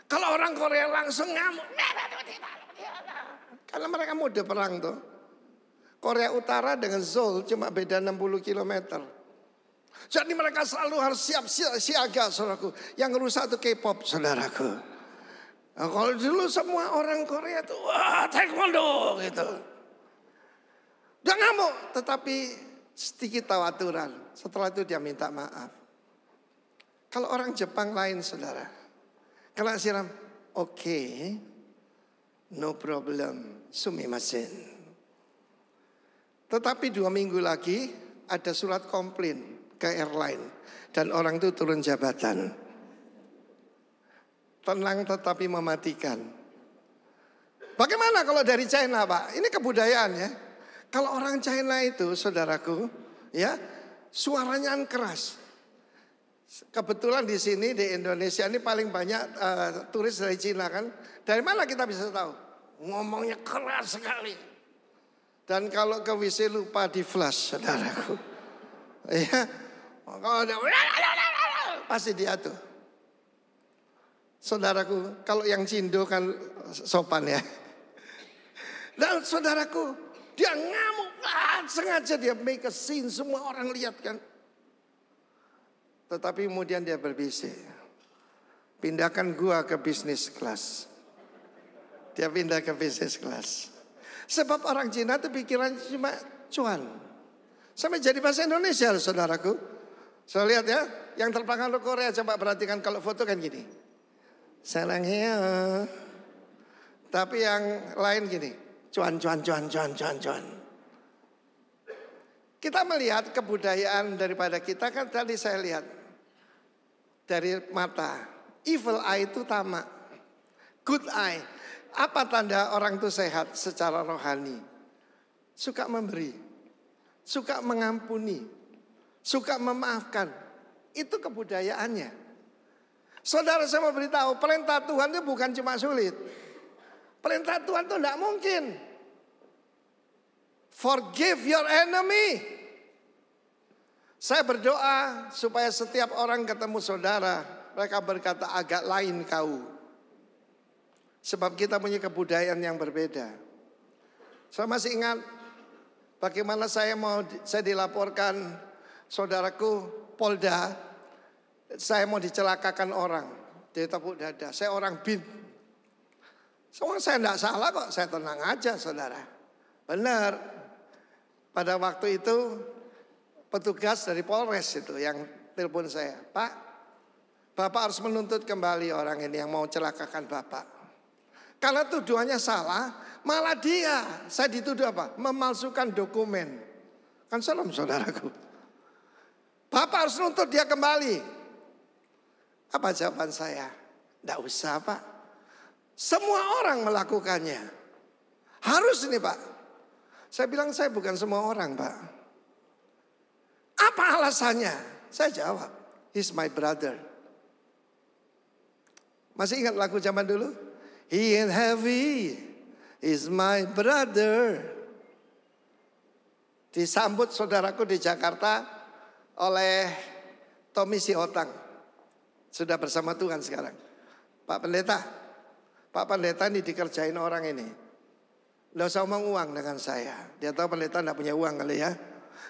Kalau orang Korea langsung ngamuk. Karena mereka mode perang tuh. Korea Utara dengan Seoul cuma beda 60 km. Jadi mereka selalu harus siap siaga, saudaraku. Yang rusak itu K-pop, saudaraku. Nah, kalau dulu semua orang Korea tuh, wah taekwondo gitu. Dia ngamuk, tetapi sedikit tahu aturan. Setelah itu dia minta maaf. Kalau orang Jepang lain, saudara. Kalau siram, oke, no problem, sumimasen. Tetapi 2 minggu lagi ada surat komplain ke airline. Dan orang itu turun jabatan. Tenang tetapi mematikan. Bagaimana kalau dari China, Pak? Ini kebudayaan ya. Kalau orang China itu, saudaraku, ya, suaranya keras. Kebetulan di sini di Indonesia ini paling banyak turis dari Cina kan. Dari mana kita bisa tahu? Ngomongnya keras sekali. Dan kalau ke WC lupa di flush, saudaraku. Ya, kalau ada pasti diatur. Saudaraku, kalau yang Cindo kan sopan ya. Dan saudaraku, dia ngamuk, sengaja dia make a scene, semua orang lihat kan. Tetapi kemudian dia berbisik, pindahkan gua ke bisnis kelas. Dia pindah ke bisnis kelas. Sebab orang Cina itu pikiran cuma cuan. Sampai jadi bahasa Indonesia, saudaraku. Saya lihat ya, yang terpanggang ke Korea, coba perhatikan kalau foto kan gini. Sarangnya. Tapi yang lain gini, cuan. Kita melihat kebudayaan daripada kita kan tadi saya lihat. Dari mata, evil eye itu tamak, good eye. Apa tanda orang itu sehat secara rohani? Suka memberi, suka mengampuni, suka memaafkan. Itu kebudayaannya. Saudara, saya mau beritahu, perintah Tuhan itu bukan cuma sulit. Perintah Tuhan itu tidak mungkin. Forgive your enemy. Saya berdoa supaya setiap orang ketemu saudara, mereka berkata agak lain kau. Sebab kita punya kebudayaan yang berbeda. Saya masih ingat bagaimana saya dilaporkan saudaraku Polda, saya mau dicelakakan orang, dia tepuk dada, saya orang BIN. Semua saya tidak salah kok, saya tenang aja saudara. Benar, pada waktu itu petugas dari Polres itu yang telepon saya, Pak, Bapak harus menuntut kembali orang ini yang mau celakakan Bapak. Karena tuduhannya salah, malah saya dituduh apa? Memalsukan dokumen. Kan salam saudaraku. Bapak harus nuntut dia kembali. Apa jawaban saya? Tidak usah Pak. Semua orang melakukannya. Harus ini Pak. Saya bilang saya bukan semua orang Pak. Apa alasannya? Saya jawab, he's my brother. Masih ingat lagu zaman dulu? He ain't heavy, he's my brother. Disambut saudaraku di Jakarta oleh Tommy Siotang. Sudah bersama Tuhan sekarang. Pak Pendeta ini dikerjain orang ini. Nggak usah ngomong uang dengan saya. Dia tahu pendeta nggak punya uang kali ya.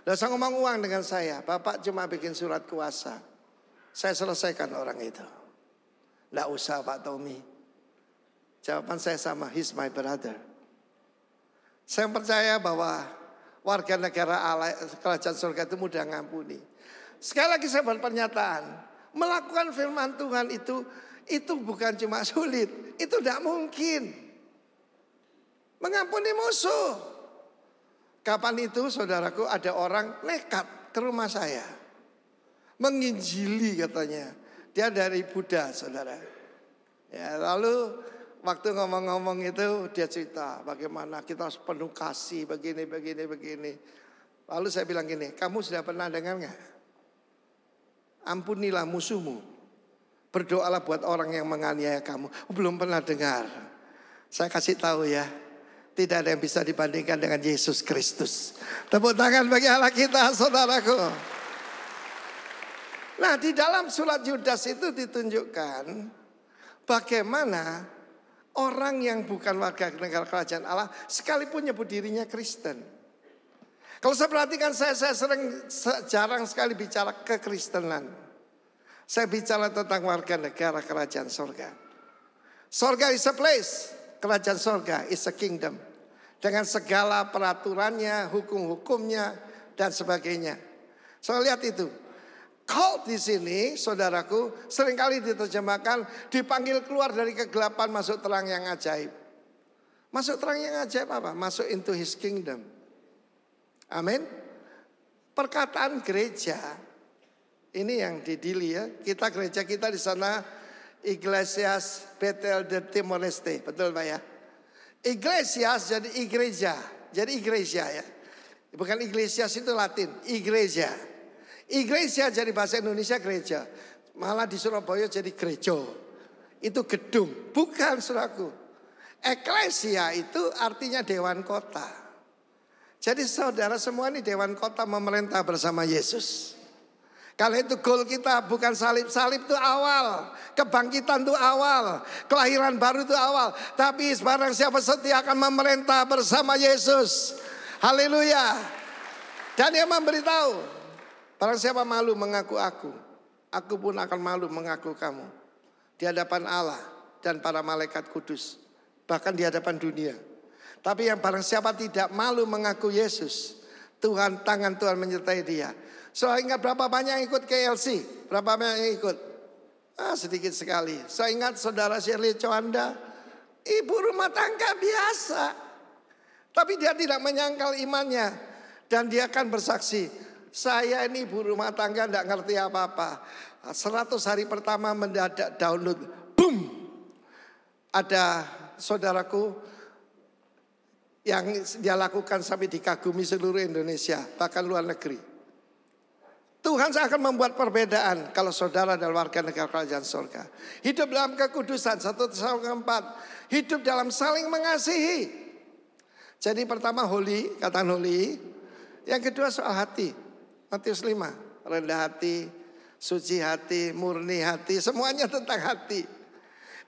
Nggak usah ngomong uang dengan saya. Bapak cuma bikin surat kuasa. Saya selesaikan orang itu. Nggak usah Pak Tommy. Jawaban saya sama, he's my brother. Saya percaya bahwa warga negara Allah, kerajaan surga itu mudah ngampuni. Sekali lagi saya buat pernyataan. Melakukan firman Tuhan itu bukan cuma sulit. Itu tidak mungkin. Mengampuni musuh. Kapan itu saudaraku ada orang nekat ke rumah saya. Menginjili katanya. Dia dari Buddha saudara. Ya, lalu waktu ngomong-ngomong itu dia cerita bagaimana kita harus penuh kasih begini. Lalu saya bilang gini, kamu sudah pernah dengar nggak? Ampunilah musuhmu. Berdoalah buat orang yang menganiaya kamu. Belum pernah dengar. Saya kasih tahu ya. Tidak ada yang bisa dibandingkan dengan Yesus Kristus. Tepuk tangan bagi Allah kita, saudaraku. Nah, di dalam surat Yudas itu ditunjukkan bagaimana orang yang bukan warga negara kerajaan Allah sekalipun nyebut dirinya Kristen. Kalau saya perhatikan, saya jarang sekali bicara kekristenan. Saya bicara tentang warga negara kerajaan sorga. Sorga is a place, kerajaan sorga is a kingdom. Dengan segala peraturannya, hukum-hukumnya, dan sebagainya. Saya lihat itu. Cult di sini, saudaraku, seringkali diterjemahkan dipanggil keluar dari kegelapan masuk terang yang ajaib. Masuk terang yang ajaib apa? Masuk into his kingdom. Amin. Perkataan gereja ini yang di Dili ya. Kita gereja kita di sana Iglesias Bethel de Timor-Leste, betul Pak ya? Iglesias jadi igreja, jadi igreja ya. Bukan Iglesias itu Latin, igreja. Igreja jadi bahasa Indonesia gereja. Malah di Surabaya jadi gereja. Itu gedung, bukan saudaraku. Eklesia itu artinya dewan kota. Jadi saudara semua ini dewan kota memerintah bersama Yesus. Karena itu goal kita bukan salib. Salib itu awal. Kebangkitan itu awal. Kelahiran baru itu awal. Tapi barang siapa setia akan memerintah bersama Yesus. Haleluya. Dan dia memberitahu. Barang siapa malu mengaku aku pun akan malu mengaku kamu. Di hadapan Allah dan para malaikat kudus. Bahkan di hadapan dunia. Tapi yang barang siapa tidak malu mengaku Yesus, tangan Tuhan menyertai dia. Saya ingat berapa banyak yang ikut KLC? Berapa banyak yang ikut? Sedikit sekali. Saya ingat saudara Shirley Chowanda, ibu rumah tangga biasa. Tapi dia tidak menyangkal imannya. Dan dia akan bersaksi, saya ini ibu rumah tangga tidak ngerti apa-apa. 100 hari pertama mendadak download, boom. Ada saudaraku yang dia lakukan sampai dikagumi seluruh Indonesia, bahkan luar negeri. Tuhan akan membuat perbedaan kalau saudara adalah warga negara kerajaan surga. Hidup dalam kekudusan, 1 Tesalonika 4. Hidup dalam saling mengasihi. Jadi pertama holy, katakan holy. Yang kedua soal hati. Matius 5, rendah hati, suci hati, murni hati, semuanya tentang hati.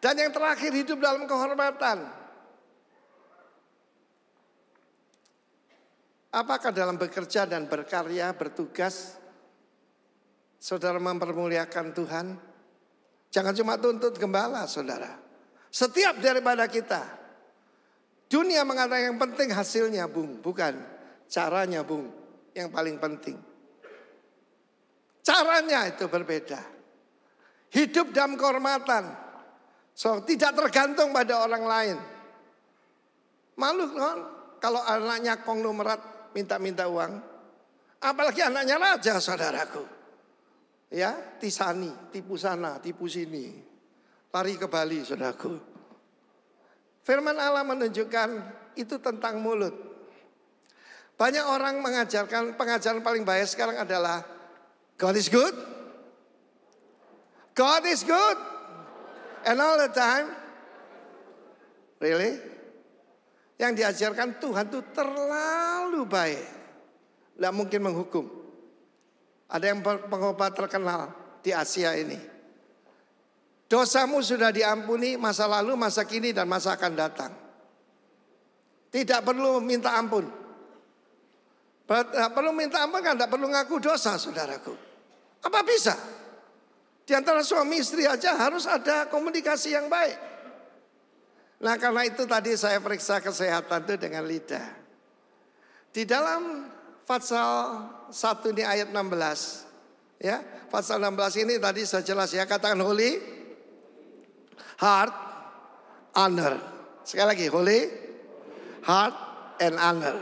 Dan yang terakhir hidup dalam kehormatan. Apakah dalam bekerja dan berkarya, bertugas, saudara mempermuliakan Tuhan? Jangan cuma tuntut gembala, saudara. Setiap daripada kita. Dunia mengatakan yang penting hasilnya, Bung. Bukan caranya, Bung. Yang paling penting. Caranya itu berbeda. Hidup dalam kehormatan. So, tidak tergantung pada orang lain. Malu kan kalau anaknya konglomerat minta-minta uang. Apalagi anaknya raja, saudaraku. Ya, tisani, tipu sana, tipu sini. Lari ke Bali, saudaraku. Firman Allah menunjukkan itu tentang mulut. Banyak orang mengajarkan, pengajaran paling baik sekarang adalah God is good. God is good. And all the time. Really? Yang diajarkan Tuhan itu terlalu baik. Tidak mungkin menghukum. Ada yang pengkhotbah terkenal di Asia ini. Dosamu sudah diampuni masa lalu, masa kini, dan masa akan datang. Tidak perlu minta ampun. Perlu minta ampun kan tidak perlu ngaku dosa, saudaraku. Apa bisa? Di antara suami istri aja harus ada komunikasi yang baik. Nah karena itu tadi saya periksa kesehatan itu dengan lidah. Di dalam Fatsal 1 ini ayat 16. Ya, Fatsal 16 ini tadi saya jelas ya. Katakan holy, heart, honor. Sekali lagi holy, heart, and honor.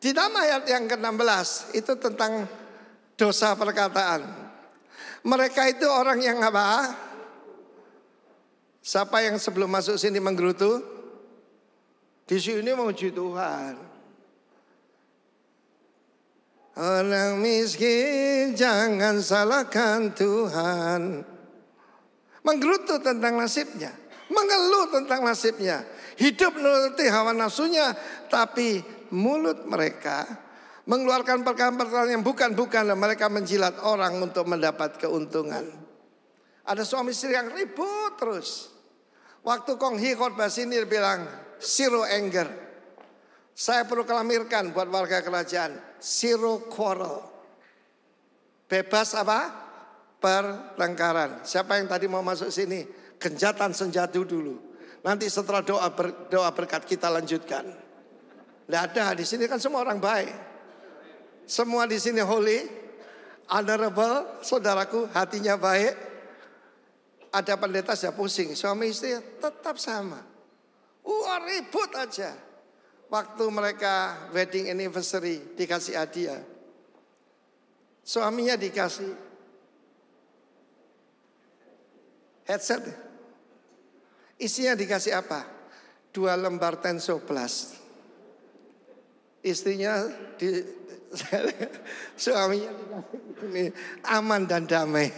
Di dalam ayat yang ke-16 itu tentang dosa perkataan. Mereka itu orang yang apa? Siapa yang sebelum masuk sini menggerutu? Di sini memuji Tuhan. Orang miskin jangan salahkan Tuhan. Menggerutu tentang nasibnya. mengeluh tentang nasibnya. Hidup menuruti hawa nafsunya, tapi mulut mereka mengeluarkan perkataan-perkataan yang bukan-bukan, dan mereka menjilat orang untuk mendapat keuntungan. Ada suami istri yang ribut terus. Waktu Kong Hee khotbah sini dia bilang, zero anger. Saya perlu kelamirkan buat warga kerajaan, zero quarrel. Bebas apa? Pertengkaran. Siapa yang tadi mau masuk sini? Genjatan senjata dulu. Nanti setelah doa berkat kita lanjutkan. Tidak ada, di sini kan semua orang baik. Semua di sini holy, honorable, saudaraku, hatinya baik. Ada pendeta saya pusing, suami istri tetap sama. Ribut aja. Waktu mereka wedding anniversary dikasih hadiah. Suaminya dikasih headset. Isinya dikasih apa? 2 lembar Tensoblas. Istrinya suaminya dikasih ini, aman dan damai.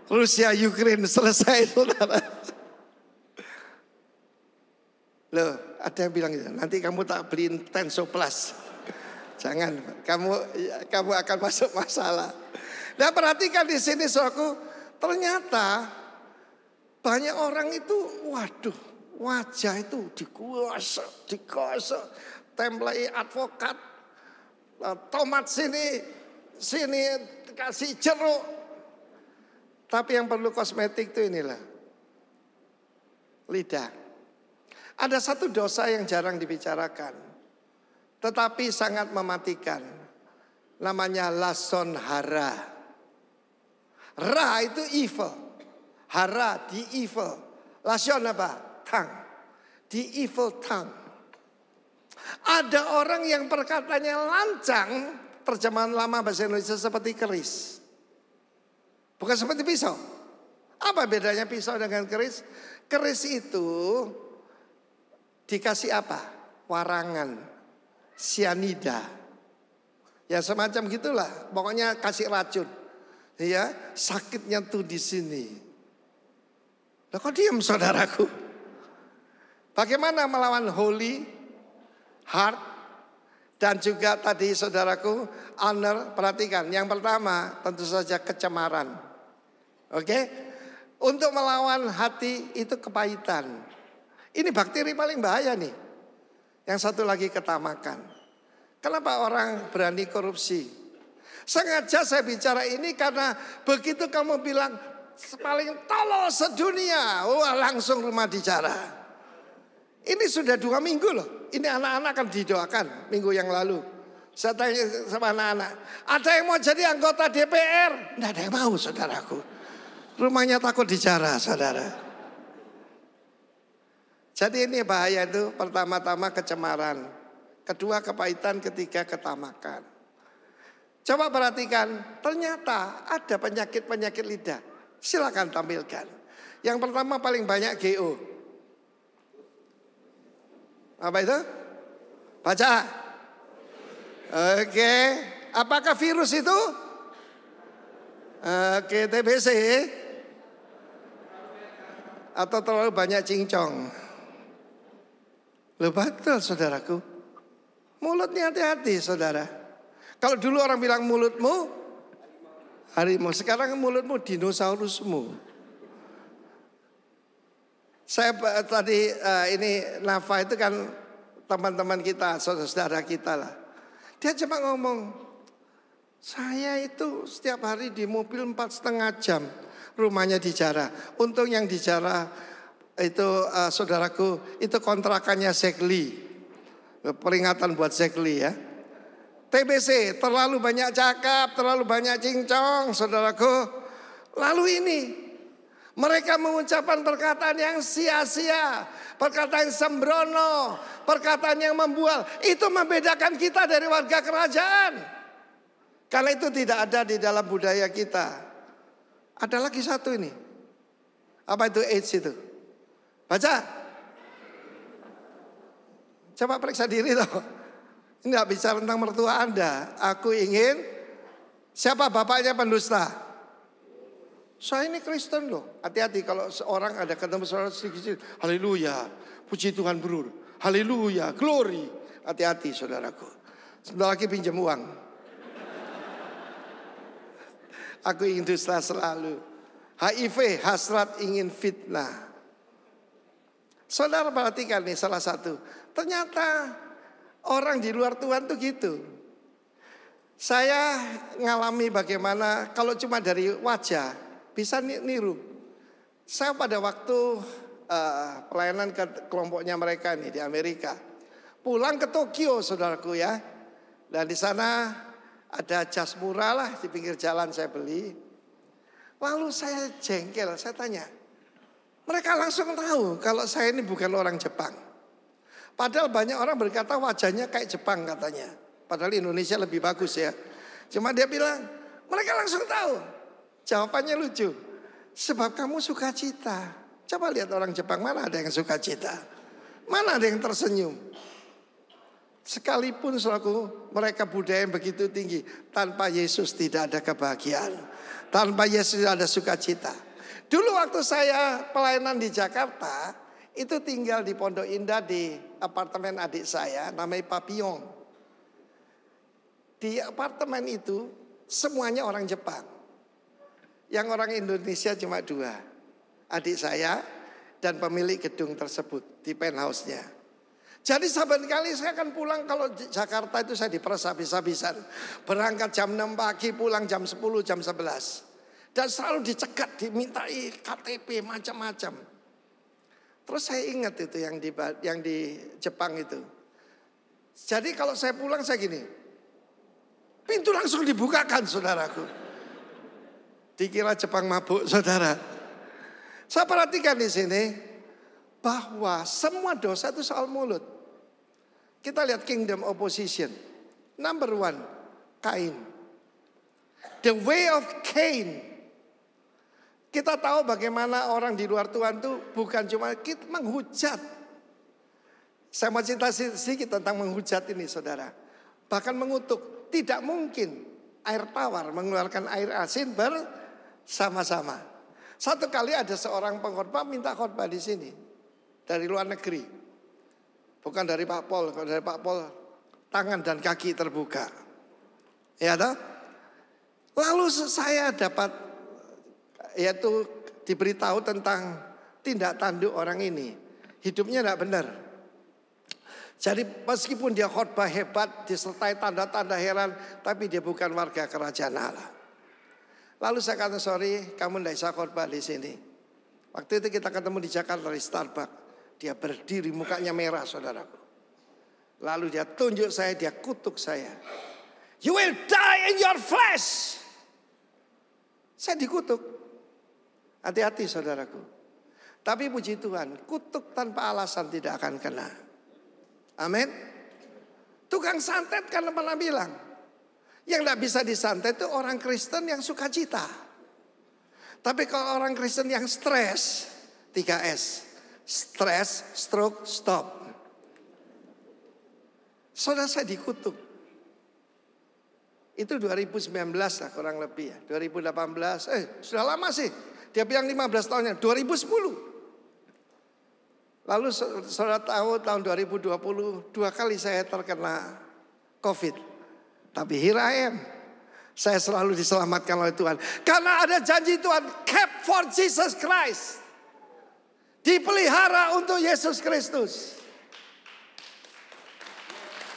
Rusia Ukraine selesai, saudara. Loh, ada yang bilang gitu, nanti kamu tak beliin Tensoblas. Jangan, kamu akan masuk masalah. Nah, perhatikan di sini, saudaraku, ternyata banyak orang itu, waduh, wajah itu digosok, template advokat, tomat sini kasih jeruk. Tapi yang perlu kosmetik itu inilah, lidah. Ada satu dosa yang jarang dibicarakan, tetapi sangat mematikan. Namanya lason hara. Ra itu evil. Hara di evil. Lason apa? Tongue. Di evil tongue. Ada orang yang perkataannya lancang, terjemahan lama bahasa Indonesia seperti keris. Bukan seperti pisau. Apa bedanya pisau dengan keris? Keris itu dikasih apa? Warangan, sianida. Ya semacam gitulah. Pokoknya kasih racun. Ya, sakitnya tuh di sini. Lah kok diam saudaraku? Bagaimana melawan holy heart dan juga tadi saudaraku honor? Perhatikan, yang pertama tentu saja kecemaran. Oke? Untuk melawan hati itu kepahitan. Ini bakteri paling bahaya nih. Yang satu lagi ketamakan. Kenapa orang berani korupsi? Sengaja saya bicara ini karena begitu kamu bilang paling tolol sedunia, wah langsung rumah dijarah. Ini sudah 2 minggu loh. Ini anak-anak kan didoakan minggu yang lalu. Saya tanya sama anak-anak, ada yang mau jadi anggota DPR? Tidak ada yang mau, saudaraku. Rumahnya takut dijarah, saudara. Jadi ini bahaya itu, pertama-tama kecemaran. Kedua kepahitan, ketiga ketamakan. Coba perhatikan, ternyata ada penyakit-penyakit lidah. Silakan tampilkan. Yang pertama paling banyak GO. Apa itu? Baca. Oke. Apakah virus itu? Oke, TBC. Atau terlalu banyak cincong. Loh betul saudaraku. Mulutnya hati-hati saudara. Kalau dulu orang bilang mulutmu harimau, sekarang mulutmu dinosaurusmu. Saya tadi ini Nafa itu kan teman-teman kita, saudara-saudara kita lah. Dia cuma ngomong, saya itu setiap hari di mobil 4,5 jam rumahnya dijarah. Untung yang dijarah itu saudaraku itu kontrakannya Sekli. Peringatan buat Sekli ya. TBC terlalu banyak cakap, terlalu banyak cincong saudaraku. Lalu ini mereka mengucapkan perkataan yang sia-sia, perkataan yang sembrono, perkataan yang membual. Itu membedakan kita dari warga kerajaan. Karena itu tidak ada di dalam budaya kita. Ada lagi satu ini. Apa itu AIDS itu? Baca. Coba periksa diri toh. Ini gak bicara tentang mertua Anda. Aku ingin, siapa bapaknya pendusta? Saya ini Kristen loh. Hati-hati kalau seorang ada ketemu saudara sedikit, haleluya, puji Tuhan bro, haleluya, glory. Hati-hati saudaraku. Sebentar lagi pinjam uang. Aku ingin dusta selalu. HIV, hasrat ingin fitnah. Saudara perhatikan nih salah satu. Ternyata orang di luar Tuhan tuh gitu. Saya ngalami bagaimana kalau cuma dari wajah bisa niru. Saya pada waktu pelayanan ke kelompoknya mereka nih di Amerika. Pulang ke Tokyo saudaraku ya. Dan di sana ada jas murah lah di pinggir jalan saya beli. Lalu saya jengkel, saya tanya. Mereka langsung tahu kalau saya ini bukan orang Jepang. Padahal banyak orang berkata wajahnya kayak Jepang katanya. Padahal Indonesia lebih bagus ya. Cuma dia bilang, mereka langsung tahu. Jawabannya lucu. Sebab kamu sukacita. Coba lihat orang Jepang, mana ada yang sukacita? Mana ada yang tersenyum? Sekalipun saudaraku, mereka budaya yang begitu tinggi. Tanpa Yesus tidak ada kebahagiaan. Tanpa Yesus tidak ada sukacita. Dulu waktu saya pelayanan di Jakarta, itu tinggal di Pondok Indah di apartemen adik saya, namanya Papillon. Di apartemen itu semuanya orang Jepang. Yang orang Indonesia cuma 2. Adik saya dan pemilik gedung tersebut di penthouse-nya. Jadi saban kali saya akan pulang kalau di Jakarta itu saya diperas habis-habisan. Berangkat jam 6 pagi, pulang jam 10, jam 11. Dan selalu dicegat, dimintai KTP macam-macam. Terus saya ingat itu yang di Jepang itu. Jadi kalau saya pulang saya gini. Pintu langsung dibukakan saudaraku. Dikira Jepang mabuk saudara. Saya perhatikan di sini bahwa semua dosa itu soal mulut. Kita lihat kingdom opposition. Number 1, Kain. The way of Cain. Kita tahu bagaimana orang di luar Tuhan itu bukan cuma menghujat. Saya mau cerita sedikit tentang menghujat ini saudara. Bahkan mengutuk. Tidak mungkin air tawar mengeluarkan air asin bersama-sama. Satu kali ada seorang pengkhotbah minta khotbah di sini. Dari luar negeri. Bukan dari Pak Pol. Kalau dari Pak Pol tangan dan kaki terbuka. Ya toh? Lalu saya dapat yaitu diberitahu tentang tindak tanduk orang ini. Hidupnya tidak benar. Jadi meskipun dia khotbah hebat, disertai tanda-tanda heran, tapi dia bukan warga kerajaan Allah. Lalu saya kata, sorry, kamu tidak bisa khotbah di sini. Waktu itu kita ketemu di Jakarta di Starbucks. Dia berdiri, mukanya merah saudaraku. Lalu dia tunjuk saya, dia kutuk saya. You will die in your flesh. Saya dikutuk. Hati-hati saudaraku. Tapi puji Tuhan, kutuk tanpa alasan tidak akan kena. Amin. Tukang santet kan pernah bilang, yang tidak bisa disantet itu orang Kristen yang suka cita. Tapi kalau orang Kristen yang stres, 3S. Stres, stroke, stop. Saudara saya dikutuk. Itu 2019 lah kurang lebih ya. 2018, sudah lama sih. Dia bilang 15 tahunnya, 2010. Lalu saudara tahu tahun 2020 2 kali saya terkena COVID. Tapi here I am. Saya selalu diselamatkan oleh Tuhan. Karena ada janji Tuhan, kept for Jesus Christ. Dipelihara untuk Yesus Kristus.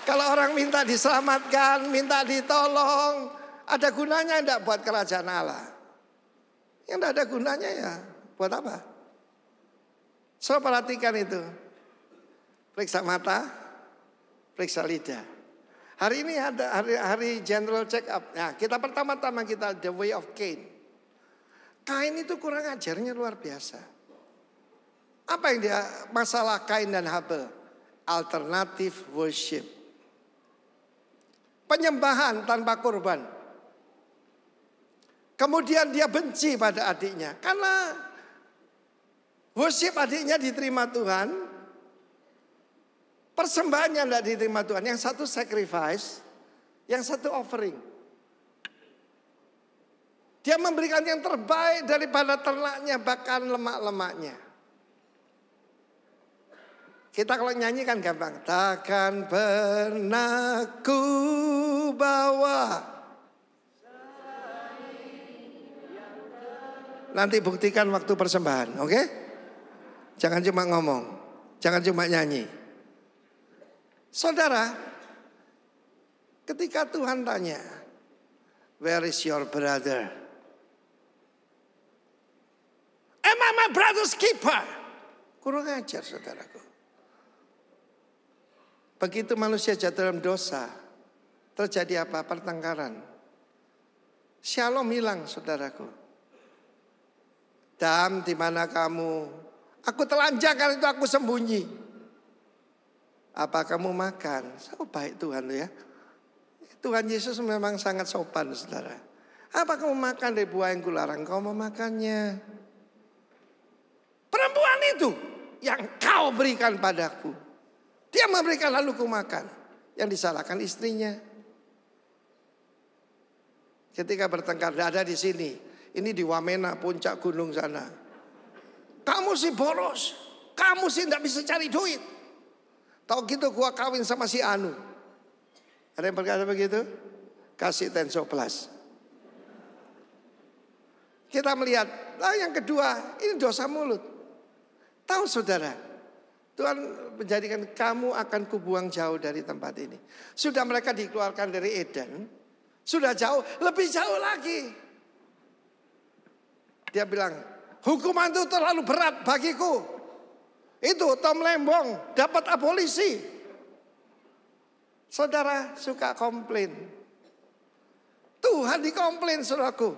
Kalau orang minta diselamatkan, minta ditolong, ada gunanya enggak buat kerajaan Allah? Yang tidak ada gunanya ya buat apa? So perhatikan itu. Periksa mata, periksa lidah. Hari ini ada hari general check up. Nah, kita pertama-tama kita the way of Cain. Kain itu kurang ajarnya luar biasa. Apa yang dia masalah Kain dan Habel? Alternative worship. Penyembahan tanpa korban. Kemudian dia benci pada adiknya. Karena worship adiknya diterima Tuhan. Persembahannya tidak diterima Tuhan. Yang satu sacrifice. Yang satu offering. Dia memberikan yang terbaik daripada ternaknya, bahkan lemak-lemaknya. Kita kalau nyanyi kan gampang. Takkan pernah ku bawa. Nanti buktikan waktu persembahan, oke? Jangan cuma ngomong, jangan cuma nyanyi. Saudara, ketika Tuhan tanya, where is your brother? Am I my brother's keeper? Kurang ajar saudaraku. Begitu manusia jatuh dalam dosa, terjadi apa? Pertengkaran. Shalom hilang saudaraku. Dam, di mana kamu? Aku telanjang karena itu aku sembunyi. Apa kamu makan? Oh, baik Tuhan ya. Tuhan Yesus memang sangat sopan saudara. Apa kamu makan dari buah yang kularang? Kau mau makannya. Perempuan itu yang kau berikan padaku. Dia memberikan lalu ku makan. Yang disalahkan istrinya. Ketika bertengkar, tidak ada di sini. Ini di Wamena, puncak gunung sana. Kamu sih boros. Kamu sih tidak bisa cari duit. Tahu gitu gua kawin sama si Anu. Ada yang berkata begitu? Kasih tenso plus. Kita melihat, yang kedua, ini dosa mulut. Tahu saudara, Tuhan menjadikan kamu akan kubuang jauh dari tempat ini. Sudah mereka dikeluarkan dari Eden, sudah jauh, lebih jauh lagi. Dia bilang, hukuman itu terlalu berat bagiku. Itu Tom Lembong dapat abolisi. Saudara suka komplain. Tuhan dikomplain saudaraku.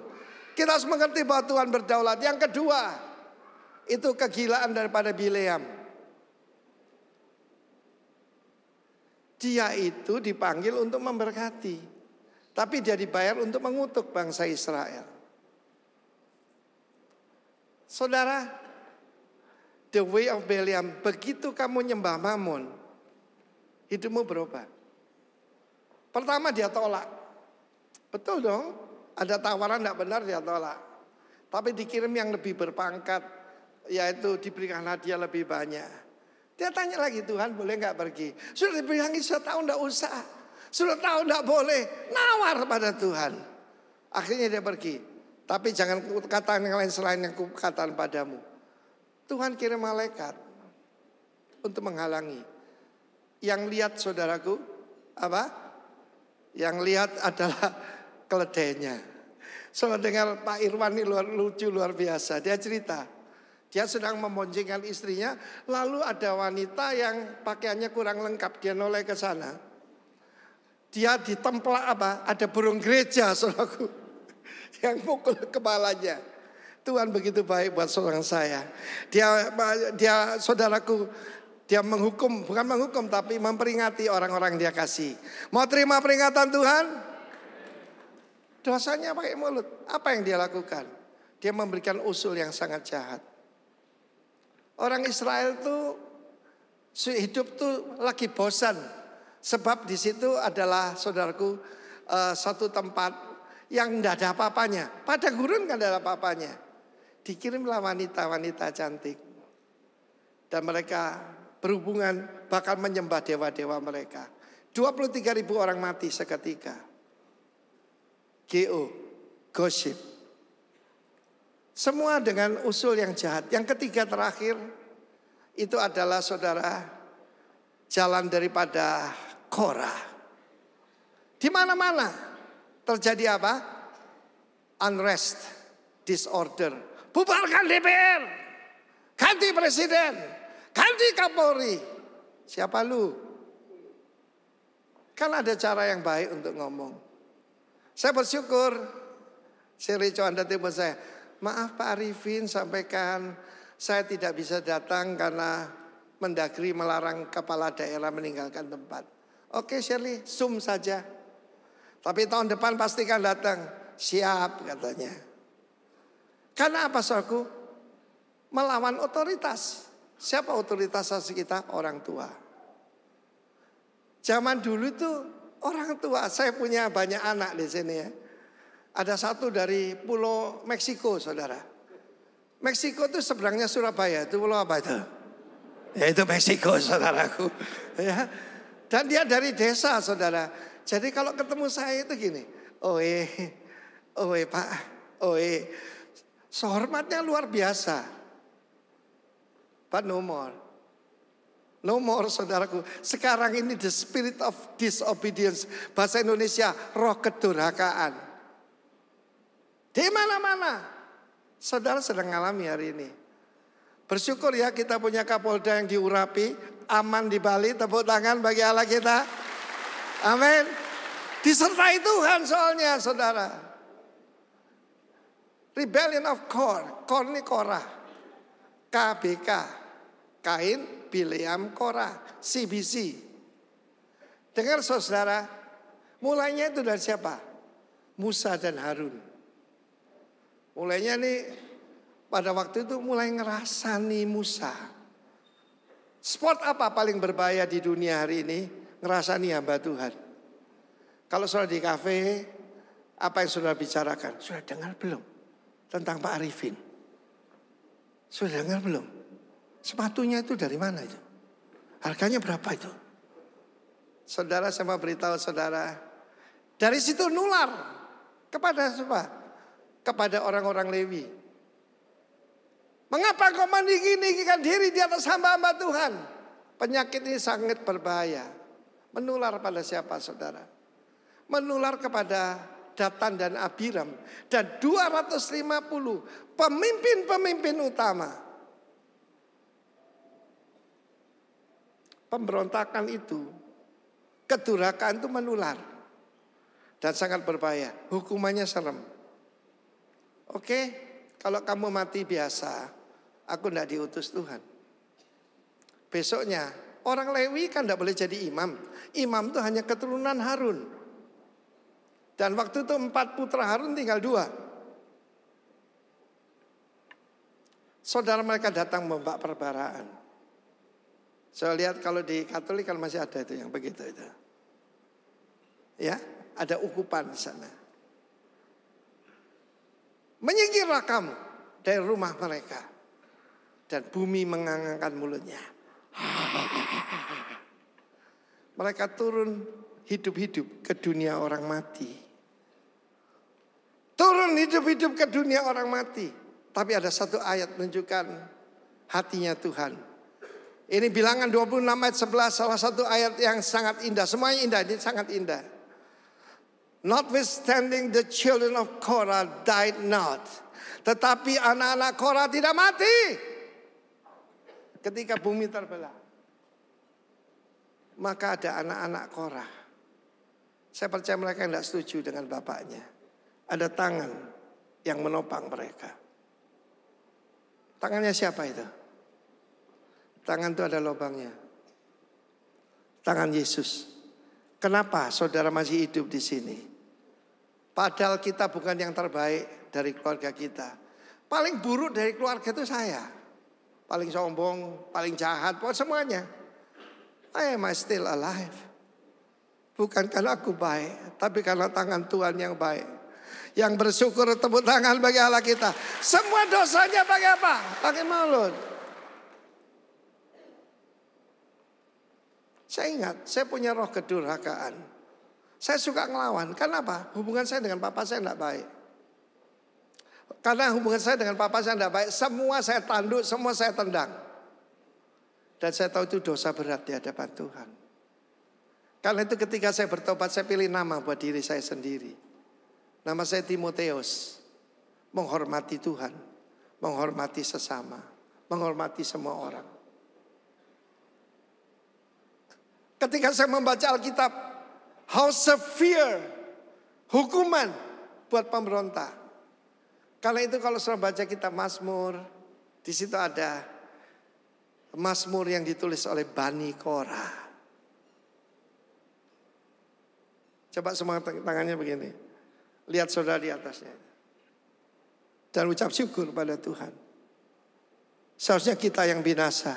Kita harus mengerti bahwa Tuhan berdaulat. Yang kedua, itu kegilaan daripada Bileam. Dia itu dipanggil untuk memberkati. Tapi dia dibayar untuk mengutuk bangsa Israel. Saudara, the way of Bileam, begitu kamu nyembah Mammon, hidupmu berubah. Pertama dia tolak. Betul dong, ada tawaran tidak benar dia tolak. Tapi dikirim yang lebih berpangkat, yaitu diberikan hadiah lebih banyak. Dia tanya lagi, Tuhan boleh nggak pergi? Sudah dibilangi, sudah tahu nggak usah. Sudah tahu nggak boleh, nawar pada Tuhan. Akhirnya dia pergi. Tapi jangan katakan yang lain selain yang kukatakan padamu. Tuhan kirim malaikat untuk menghalangi. Yang lihat saudaraku, apa? Yang lihat adalah keledainya. Saya dengar Pak Irwan ini lucu luar biasa. Dia cerita, dia sedang memoncengkan istrinya, lalu ada wanita yang pakaiannya kurang lengkap, dia noleh ke sana. Dia ditemplak apa? Ada burung gereja, saudaraku, yang mukul kepalanya. Tuhan begitu baik buat seorang saya. Dia saudaraku, dia menghukum, bukan menghukum tapi memperingati orang-orang dia kasih. Mau terima peringatan Tuhan? Dosanya pakai mulut. Apa yang dia lakukan? Dia memberikan usul yang sangat jahat. Orang Israel tuh hidup tuh lagi bosan. Sebab di situ adalah saudaraku satu tempat yang tidak ada apa-apanya. Padang gurun kan tidak ada apa-apanya. Dikirimlah wanita-wanita cantik. Dan mereka berhubungan bahkan menyembah dewa-dewa mereka. 23.000 orang mati seketika. Gosip. Semua dengan usul yang jahat. Yang ketiga terakhir itu adalah saudara jalan daripada Korah. Di mana-mana terjadi apa? Unrest, disorder. Bubarkan DPR, ganti presiden, ganti Kapolri. Siapa lu? Kan ada cara yang baik untuk ngomong. Saya bersyukur, Seri Anda timbul saya. Maaf Pak Arifin, sampaikan saya tidak bisa datang karena Mendagri melarang kepala daerah meninggalkan tempat. Oke Shirley, Zoom saja. Tapi tahun depan pastikan datang. Siap katanya. Karena apa saudaraku? Melawan otoritas. Siapa otoritas kita? Orang tua. Zaman dulu itu orang tua. Saya punya banyak anak di sini ya. Ada satu dari pulau Meksiko, saudara. Meksiko itu seberangnya Surabaya. Itu pulau apa itu? Ya itu Meksiko, saudaraku. Ya. Dan dia dari desa, saudara. Jadi kalau ketemu saya itu gini. Oe Pak, oe. Sehormatnya luar biasa. Pak no more. No more, saudaraku. Sekarang ini the spirit of disobedience. Bahasa Indonesia, roh kedurhakaan. Di mana-mana. Saudara sedang mengalami hari ini. Bersyukur ya kita punya Kapolda yang diurapi. Aman di Bali, tepuk tangan bagi Allah kita. Amin. Disertai Tuhan soalnya, saudara. Rebellion of Kor. Kor ini Korah. KBK. Kain, Bileam, Korah. CBC. Dengar saudara. Mulainya itu dari siapa? Musa dan Harun. Mulainya nih. Pada waktu itu mulai ngerasani Musa. Sport apa paling berbahaya di dunia hari ini? Ngerasani hamba Tuhan. Kalau sudah di kafe, apa yang sudah bicarakan? Sudah dengar belum? Tentang Pak Arifin. Sudah dengar belum? Sepatunya itu dari mana itu? Harganya berapa itu? Saudara, saya mau beritahu saudara. Dari situ nular. Kepada siapa? Kepada orang-orang Lewi. Mengapa kau meninggikan diri di atas hamba-hamba Tuhan? Penyakit ini sangat berbahaya. Menular pada siapa, saudara? Menular kepada Datan dan Abiram. Dan 250 pemimpin-pemimpin utama. Pemberontakan itu, kedurhakaan itu menular. Dan sangat berbahaya. Hukumannya serem. Oke, kalau kamu mati biasa. Aku tidak diutus Tuhan. Besoknya orang Lewi kan tidak boleh jadi imam. Imam itu hanya keturunan Harun. Dan waktu itu 4 putra Harun tinggal 2. Saudara mereka datang membawa perbaraan. Saya lihat kalau di Katolik kan masih ada itu yang begitu itu. Ya, ada ukupan di sana. Menyingkirlah kamu dari rumah mereka. Dan bumi mengangangkan mulutnya. Mereka turun hidup-hidup ke dunia orang mati. Turun hidup-hidup ke dunia orang mati. Tapi ada satu ayat menunjukkan hatinya Tuhan. Ini Bilangan 26 ayat 11, salah satu ayat yang sangat indah. Semuanya indah, ini sangat indah. Notwithstanding the children of Korah died not. Tetapi anak-anak Korah tidak mati. Ketika bumi terbelah. Maka ada anak-anak Korah. Saya percaya mereka tidak setuju dengan bapaknya. Ada tangan yang menopang mereka. Tangannya siapa itu? Tangan itu ada lubangnya. Tangan Yesus. Kenapa saudara masih hidup di sini? Padahal kita bukan yang terbaik dari keluarga kita. Paling buruk dari keluarga itu saya. Paling sombong, paling jahat, pokoknya semuanya. I am still alive. Bukan karena aku baik, tapi karena tangan Tuhan yang baik. Yang bersyukur tepuk tangan bagi Allah kita. Semua dosanya pakai apa? Pakai mulut. Saya ingat, saya punya roh kedurhakaan. Saya suka ngelawan. Kenapa? Hubungan saya dengan papa saya tidak baik. Karena hubungan saya dengan papa saya tidak baik. Semua saya tanduk, semua saya tendang. Dan saya tahu itu dosa berat di hadapan Tuhan. Karena itu ketika saya bertobat, saya pilih nama buat diri saya sendiri. Nama saya Timoteus. Menghormati Tuhan. Menghormati sesama. Menghormati semua orang. Ketika saya membaca Alkitab. How severe hukuman buat pemberontak. Karena itu kalau sudah baca kitab Mazmur, di situ ada Mazmur yang ditulis oleh Bani Korah. Coba semua tangannya begini. Lihat saudara di atasnya. Dan ucap syukur pada Tuhan. Seharusnya kita yang binasa.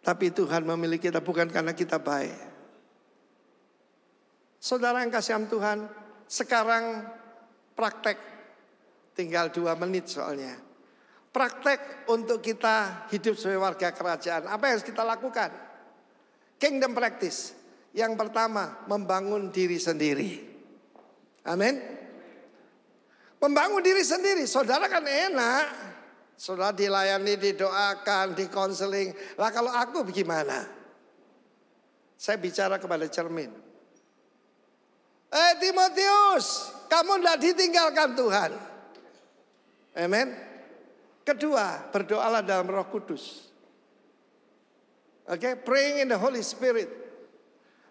Tapi Tuhan memilih kita bukan karena kita baik. Saudara yang kasihan Tuhan, Sekarang praktek, tinggal 2 menit soalnya. Praktek untuk kita hidup sebagai warga kerajaan. Apa yang harus kita lakukan? Kingdom practice. Yang pertama, membangun diri sendiri. Amin. Membangun diri sendiri. Saudara kan enak. Saudara dilayani, didoakan, dikonseling. Lah kalau aku bagaimana? Saya bicara kepada cermin. Timotius, kamu tidak ditinggalkan Tuhan. Amin. Kedua, berdoalah dalam Roh Kudus. Oke, praying in the Holy Spirit.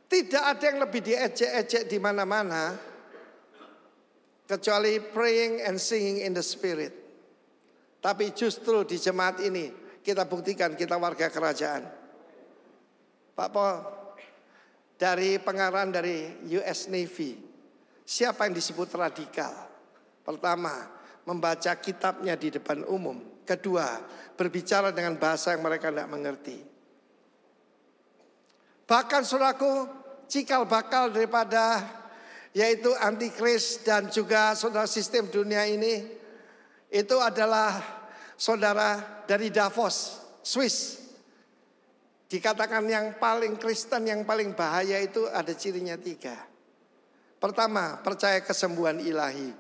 Tidak ada yang lebih diejek-ejek di mana-mana kecuali praying and singing in the Spirit. Tapi justru di jemaat ini kita buktikan kita warga kerajaan. Pak Paul, dari pengarahan dari US Navy, siapa yang disebut radikal? Pertama, membaca kitabnya di depan umum. Kedua, berbicara dengan bahasa yang mereka tidak mengerti. Bahkan saudaraku, cikal bakal daripada yaitu antikris dan juga saudara sistem dunia ini, itu adalah saudara dari Davos, Swiss. Dikatakan yang paling Kristen, yang paling bahaya itu ada cirinya 3. Pertama, percaya kesembuhan ilahi.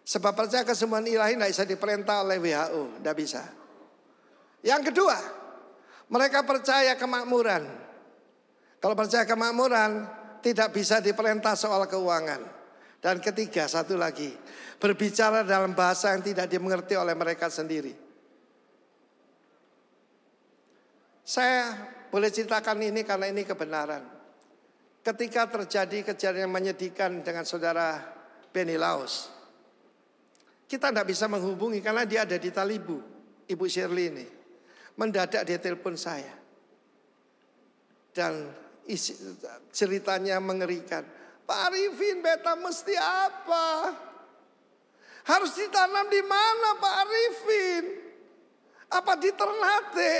Sebab percaya kesembuhan ilahi tidak bisa diperintah oleh WHO, tidak bisa. Yang kedua, mereka percaya kemakmuran. Kalau percaya kemakmuran, tidak bisa diperintah soal keuangan. Dan ketiga, satu lagi, berbicara dalam bahasa yang tidak dimengerti oleh mereka sendiri. Saya boleh ceritakan ini karena ini kebenaran. Ketika terjadi kejadian yang menyedihkan dengan saudara Benny Laos, kita tidak bisa menghubungi karena dia ada di Talibu, Ibu Shirley ini. Mendadak dia telepon saya. Dan ceritanya mengerikan. Pak Arifin, beta mesti apa? Harus ditanam di mana Pak Arifin? Apa di Ternate?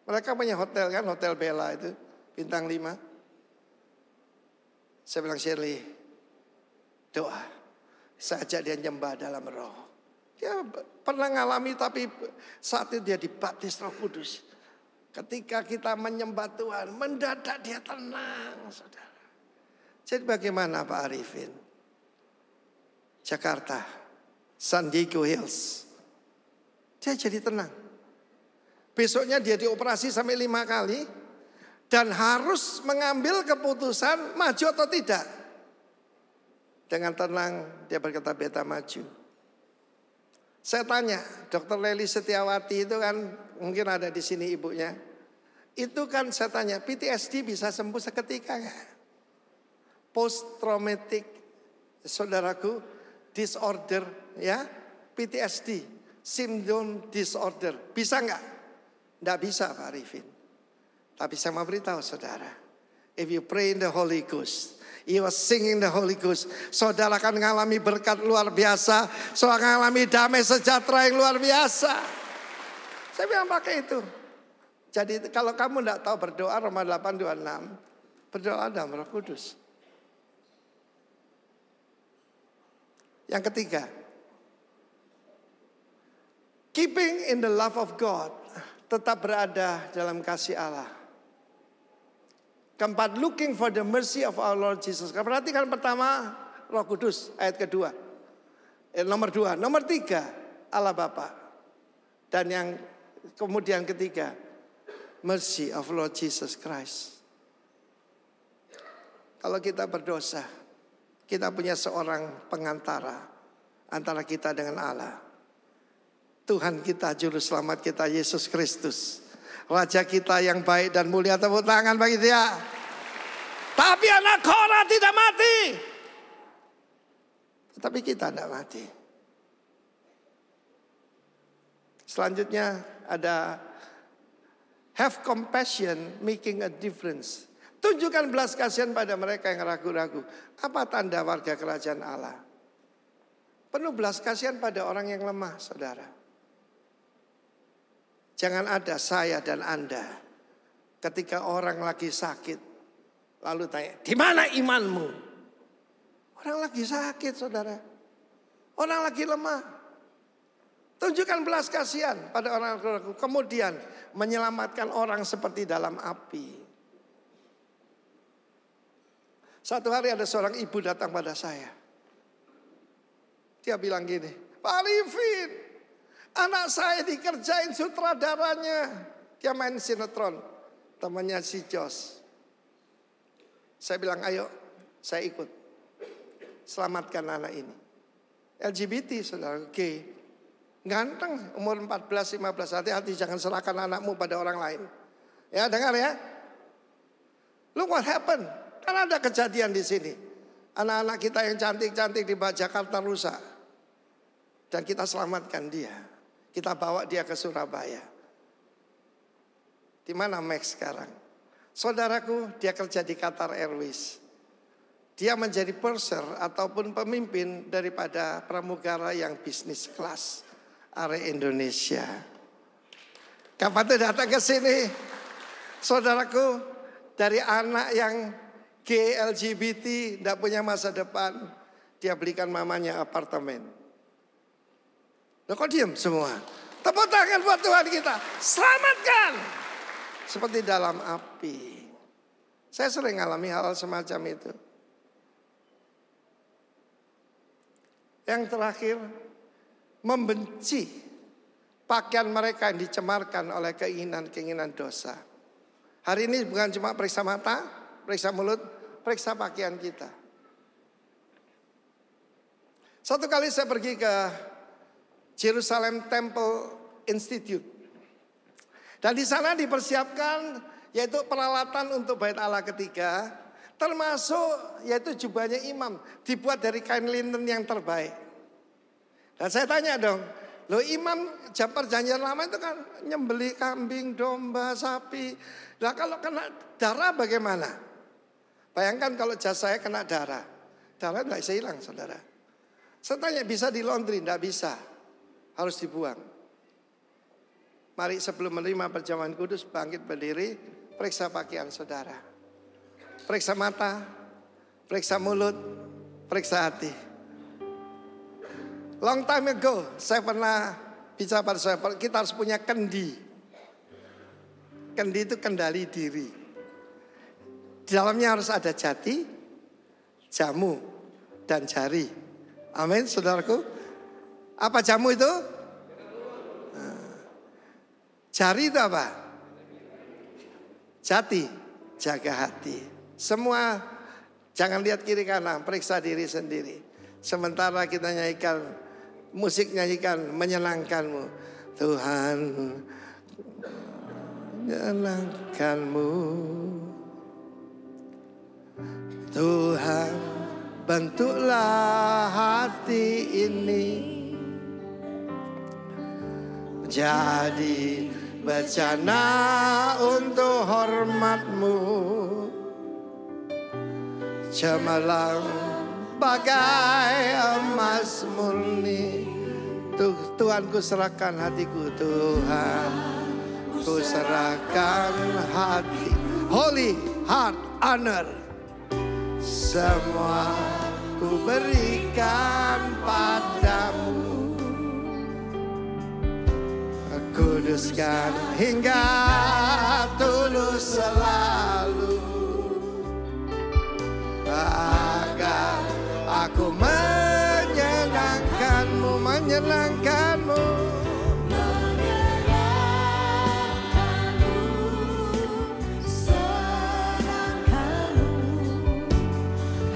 Mereka punya hotel kan, Hotel Bella itu, bintang 5. Saya bilang, Shirley, doa. Saya ajak dia nyembah dalam roh. Dia pernah ngalami tapi saat itu dia dibaptis Roh Kudus. Ketika kita menyembah Tuhan, mendadak dia tenang, saudara. Jadi bagaimana Pak Arifin? Jakarta, San Diego Hills. Dia jadi tenang. Besoknya dia dioperasi sampai 5 kali. Dan harus mengambil keputusan maju atau tidak. Dengan tenang dia berkata beta maju. Saya tanya, Dr. Lely Setiawati itu kan mungkin ada di sini ibunya. Itu kan saya tanya, PTSD bisa sembuh seketika nggak? Post traumatic, saudaraku, disorder, ya, PTSD, syndrome disorder, bisa nggak? Nggak bisa Pak Arifin. Tapi saya mau beritahu saudara, if you pray in the Holy Ghost, you are singing the Holy Ghost, saudara akan mengalami berkat luar biasa, saudara akan mengalami damai sejahtera yang luar biasa. Saya bilang pakai itu. Jadi kalau kamu tidak tahu berdoa Roma 8:26, berdoa dalam Roh Kudus. Yang ketiga, keeping in the love of God, tetap berada dalam kasih Allah. Keempat, looking for the mercy of our Lord Jesus. Perhatikan pertama, Roh Kudus, ayat kedua. Nomor 2, nomor 3, Allah Bapa. Dan yang kemudian ketiga, mercy of Lord Jesus Christ. Kalau kita berdosa, kita punya seorang pengantara antara kita dengan Allah. Tuhan kita, Juru Selamat kita, Yesus Kristus. Raja kita yang baik dan mulia, tepuk tangan bagi dia. Tapi anak Korah tidak mati. Tapi kita tidak mati. Selanjutnya ada have compassion, making a difference. Tunjukkan belas kasihan pada mereka yang ragu-ragu. Apa tanda warga kerajaan Allah? Penuh belas kasihan pada orang yang lemah, saudara. Jangan ada saya dan Anda ketika orang lagi sakit lalu tanya, di mana imanmu? Orang lagi sakit, saudara. Orang lagi lemah. Tunjukkan belas kasihan pada orang saudaraku. Kemudian menyelamatkan orang seperti dalam api. Satu hari ada seorang ibu datang pada saya. Dia bilang gini, Pak Arifin, anak saya dikerjain sutradaranya. Dia main sinetron, temannya si Jos. Saya bilang, ayo saya ikut. Selamatkan anak ini. LGBT, saudara, gay. Ganteng, umur 14-15, hati-hati jangan serahkan anakmu pada orang lain. Ya, dengar ya. Look what happened. Kan ada kejadian di sini. Anak-anak kita yang cantik-cantik di Jakarta rusak. Dan kita selamatkan dia. Kita bawa dia ke Surabaya. Di mana Max sekarang? Saudaraku, dia kerja di Qatar Airways. Dia menjadi purser ataupun pemimpin daripada pramugara yang bisnis kelas area Indonesia. Kapan tuh datang ke sini? Saudaraku, dari anak yang gay LGBT tidak punya masa depan, dia belikan mamanya apartemen. Loh kok diam semua? Tepuk tangan buat Tuhan kita. Selamatkan. Seperti dalam api. Saya sering alami hal semacam itu. Yang terakhir, membenci pakaian mereka yang dicemarkan oleh keinginan-keinginan dosa. Hari ini bukan cuma periksa mata, periksa mulut, periksa pakaian kita. Satu kali saya pergi ke Jerusalem Temple Institute. Dan di sana dipersiapkan yaitu peralatan untuk bait Allah ketiga. Termasuk yaitu jubahnya imam. Dibuat dari kain linen yang terbaik. Dan saya tanya dong. Loh imam perjanjian lama itu kan nyembeli kambing, domba, sapi. Nah kalau kena darah bagaimana? Bayangkan kalau jas saya kena darah. Darah tidak bisa hilang saudara. Saya tanya bisa di laundry? Tidak bisa. Harus dibuang. Mari sebelum menerima perjamuan kudus bangkit berdiri. Periksa pakaian saudara. Periksa mata. Periksa mulut. Periksa hati. Long time ago saya pernah bicara pada saya. Kita harus punya kendi. Kendi itu kendali diri. Di dalamnya harus ada jati, jamu, dan jari. Amin saudaraku. Apa jamu itu? Jari itu apa? Jati, jaga hati. Semua jangan lihat kiri kanan, periksa diri sendiri. Sementara kita nyanyikan, musik nyanyikan menyenangkanmu. Tuhan menyenangkanmu. Tuhan bentuklah hati ini jadi bencana untuk hormat-Mu. Cemerlang bagai emas murni. Tuhan ku serahkan hatiku. Tuhan ku serahkan hati. Holy heart honor. Semua ku berikan padamu. Kuduskan hingga tulus selalu. Agar aku menyenangkanmu, menyenangkanmu.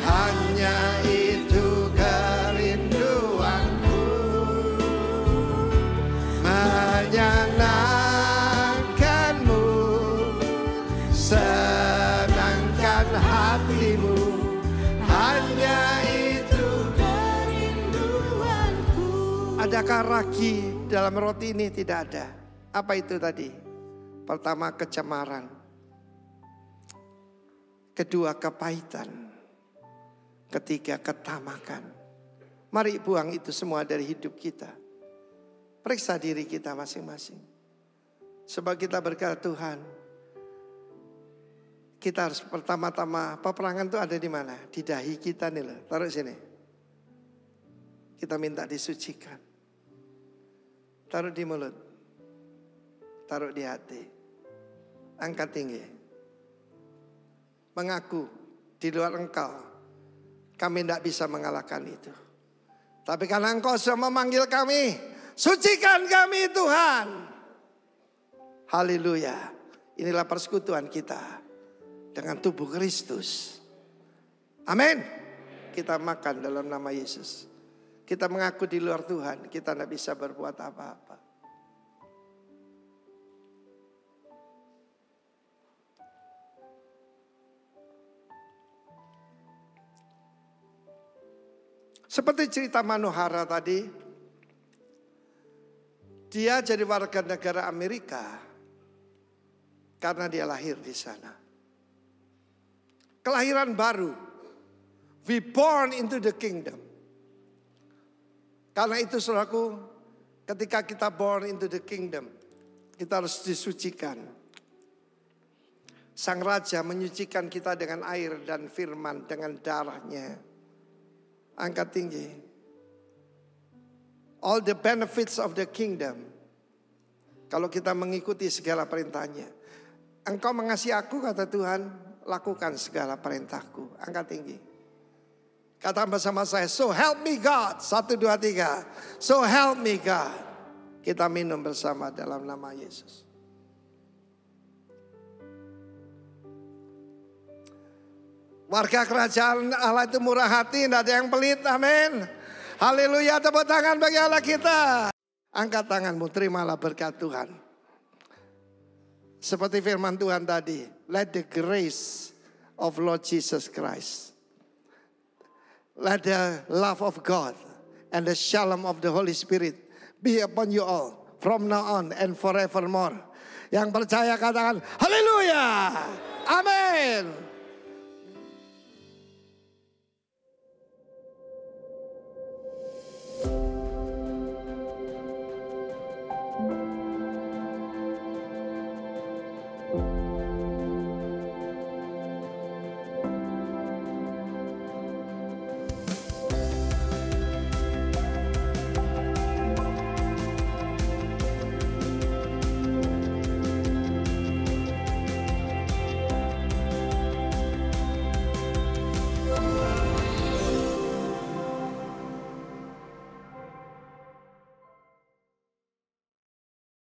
Hanya itu kerinduanku. Menyenangkanmu. Senangkan hatimu. Hanya itu kerinduanku. Adakah ragi dalam roti ini? Tidak ada. Apa itu tadi? Pertama kecemaran. Kedua kepahitan. Ketiga ketamakan. Mari buang itu semua dari hidup kita. Periksa diri kita masing-masing. Sebab kita berkata Tuhan, kita harus pertama-tama, peperangan itu ada di mana? Di dahi kita nih loh, taruh sini. Kita minta disucikan. Taruh di mulut. Taruh di hati. Angkat tinggi. Mengaku di luar engkau, kami tidak bisa mengalahkan itu. Tapi karena engkau sudah memanggil kami, sucikan kami Tuhan. Haleluya. Inilah persekutuan kita dengan tubuh Kristus. Amin. Kita makan dalam nama Yesus. Kita mengaku di luar Tuhan, kita tidak bisa berbuat apa-apa. Seperti cerita Manohara tadi, dia jadi warga negara Amerika karena dia lahir di sana. Kelahiran baru, we born into the kingdom. Karena itu saudaraku, ketika kita born into the kingdom, kita harus disucikan. Sang Raja menyucikan kita dengan air dan firman, dengan darahnya. Angkat tinggi. All the benefits of the kingdom. Kalau kita mengikuti segala perintahnya. Engkau mengasihi aku, kata Tuhan, lakukan segala perintahku. Angkat tinggi. Kata bersama saya, so help me God. 1, 2, 3. So help me God. Kita minum bersama dalam nama Yesus. Warga kerajaan Allah itu murah hati, tidak ada yang pelit, amin. Haleluya, tepuk tangan bagi Allah kita. Angkat tanganmu, terimalah berkat Tuhan. Seperti firman Tuhan tadi, let the grace of Lord Jesus Christ, let the love of God and the shalom of the Holy Spirit be upon you all from now on and forevermore. Yang percaya katakan haleluya, amin.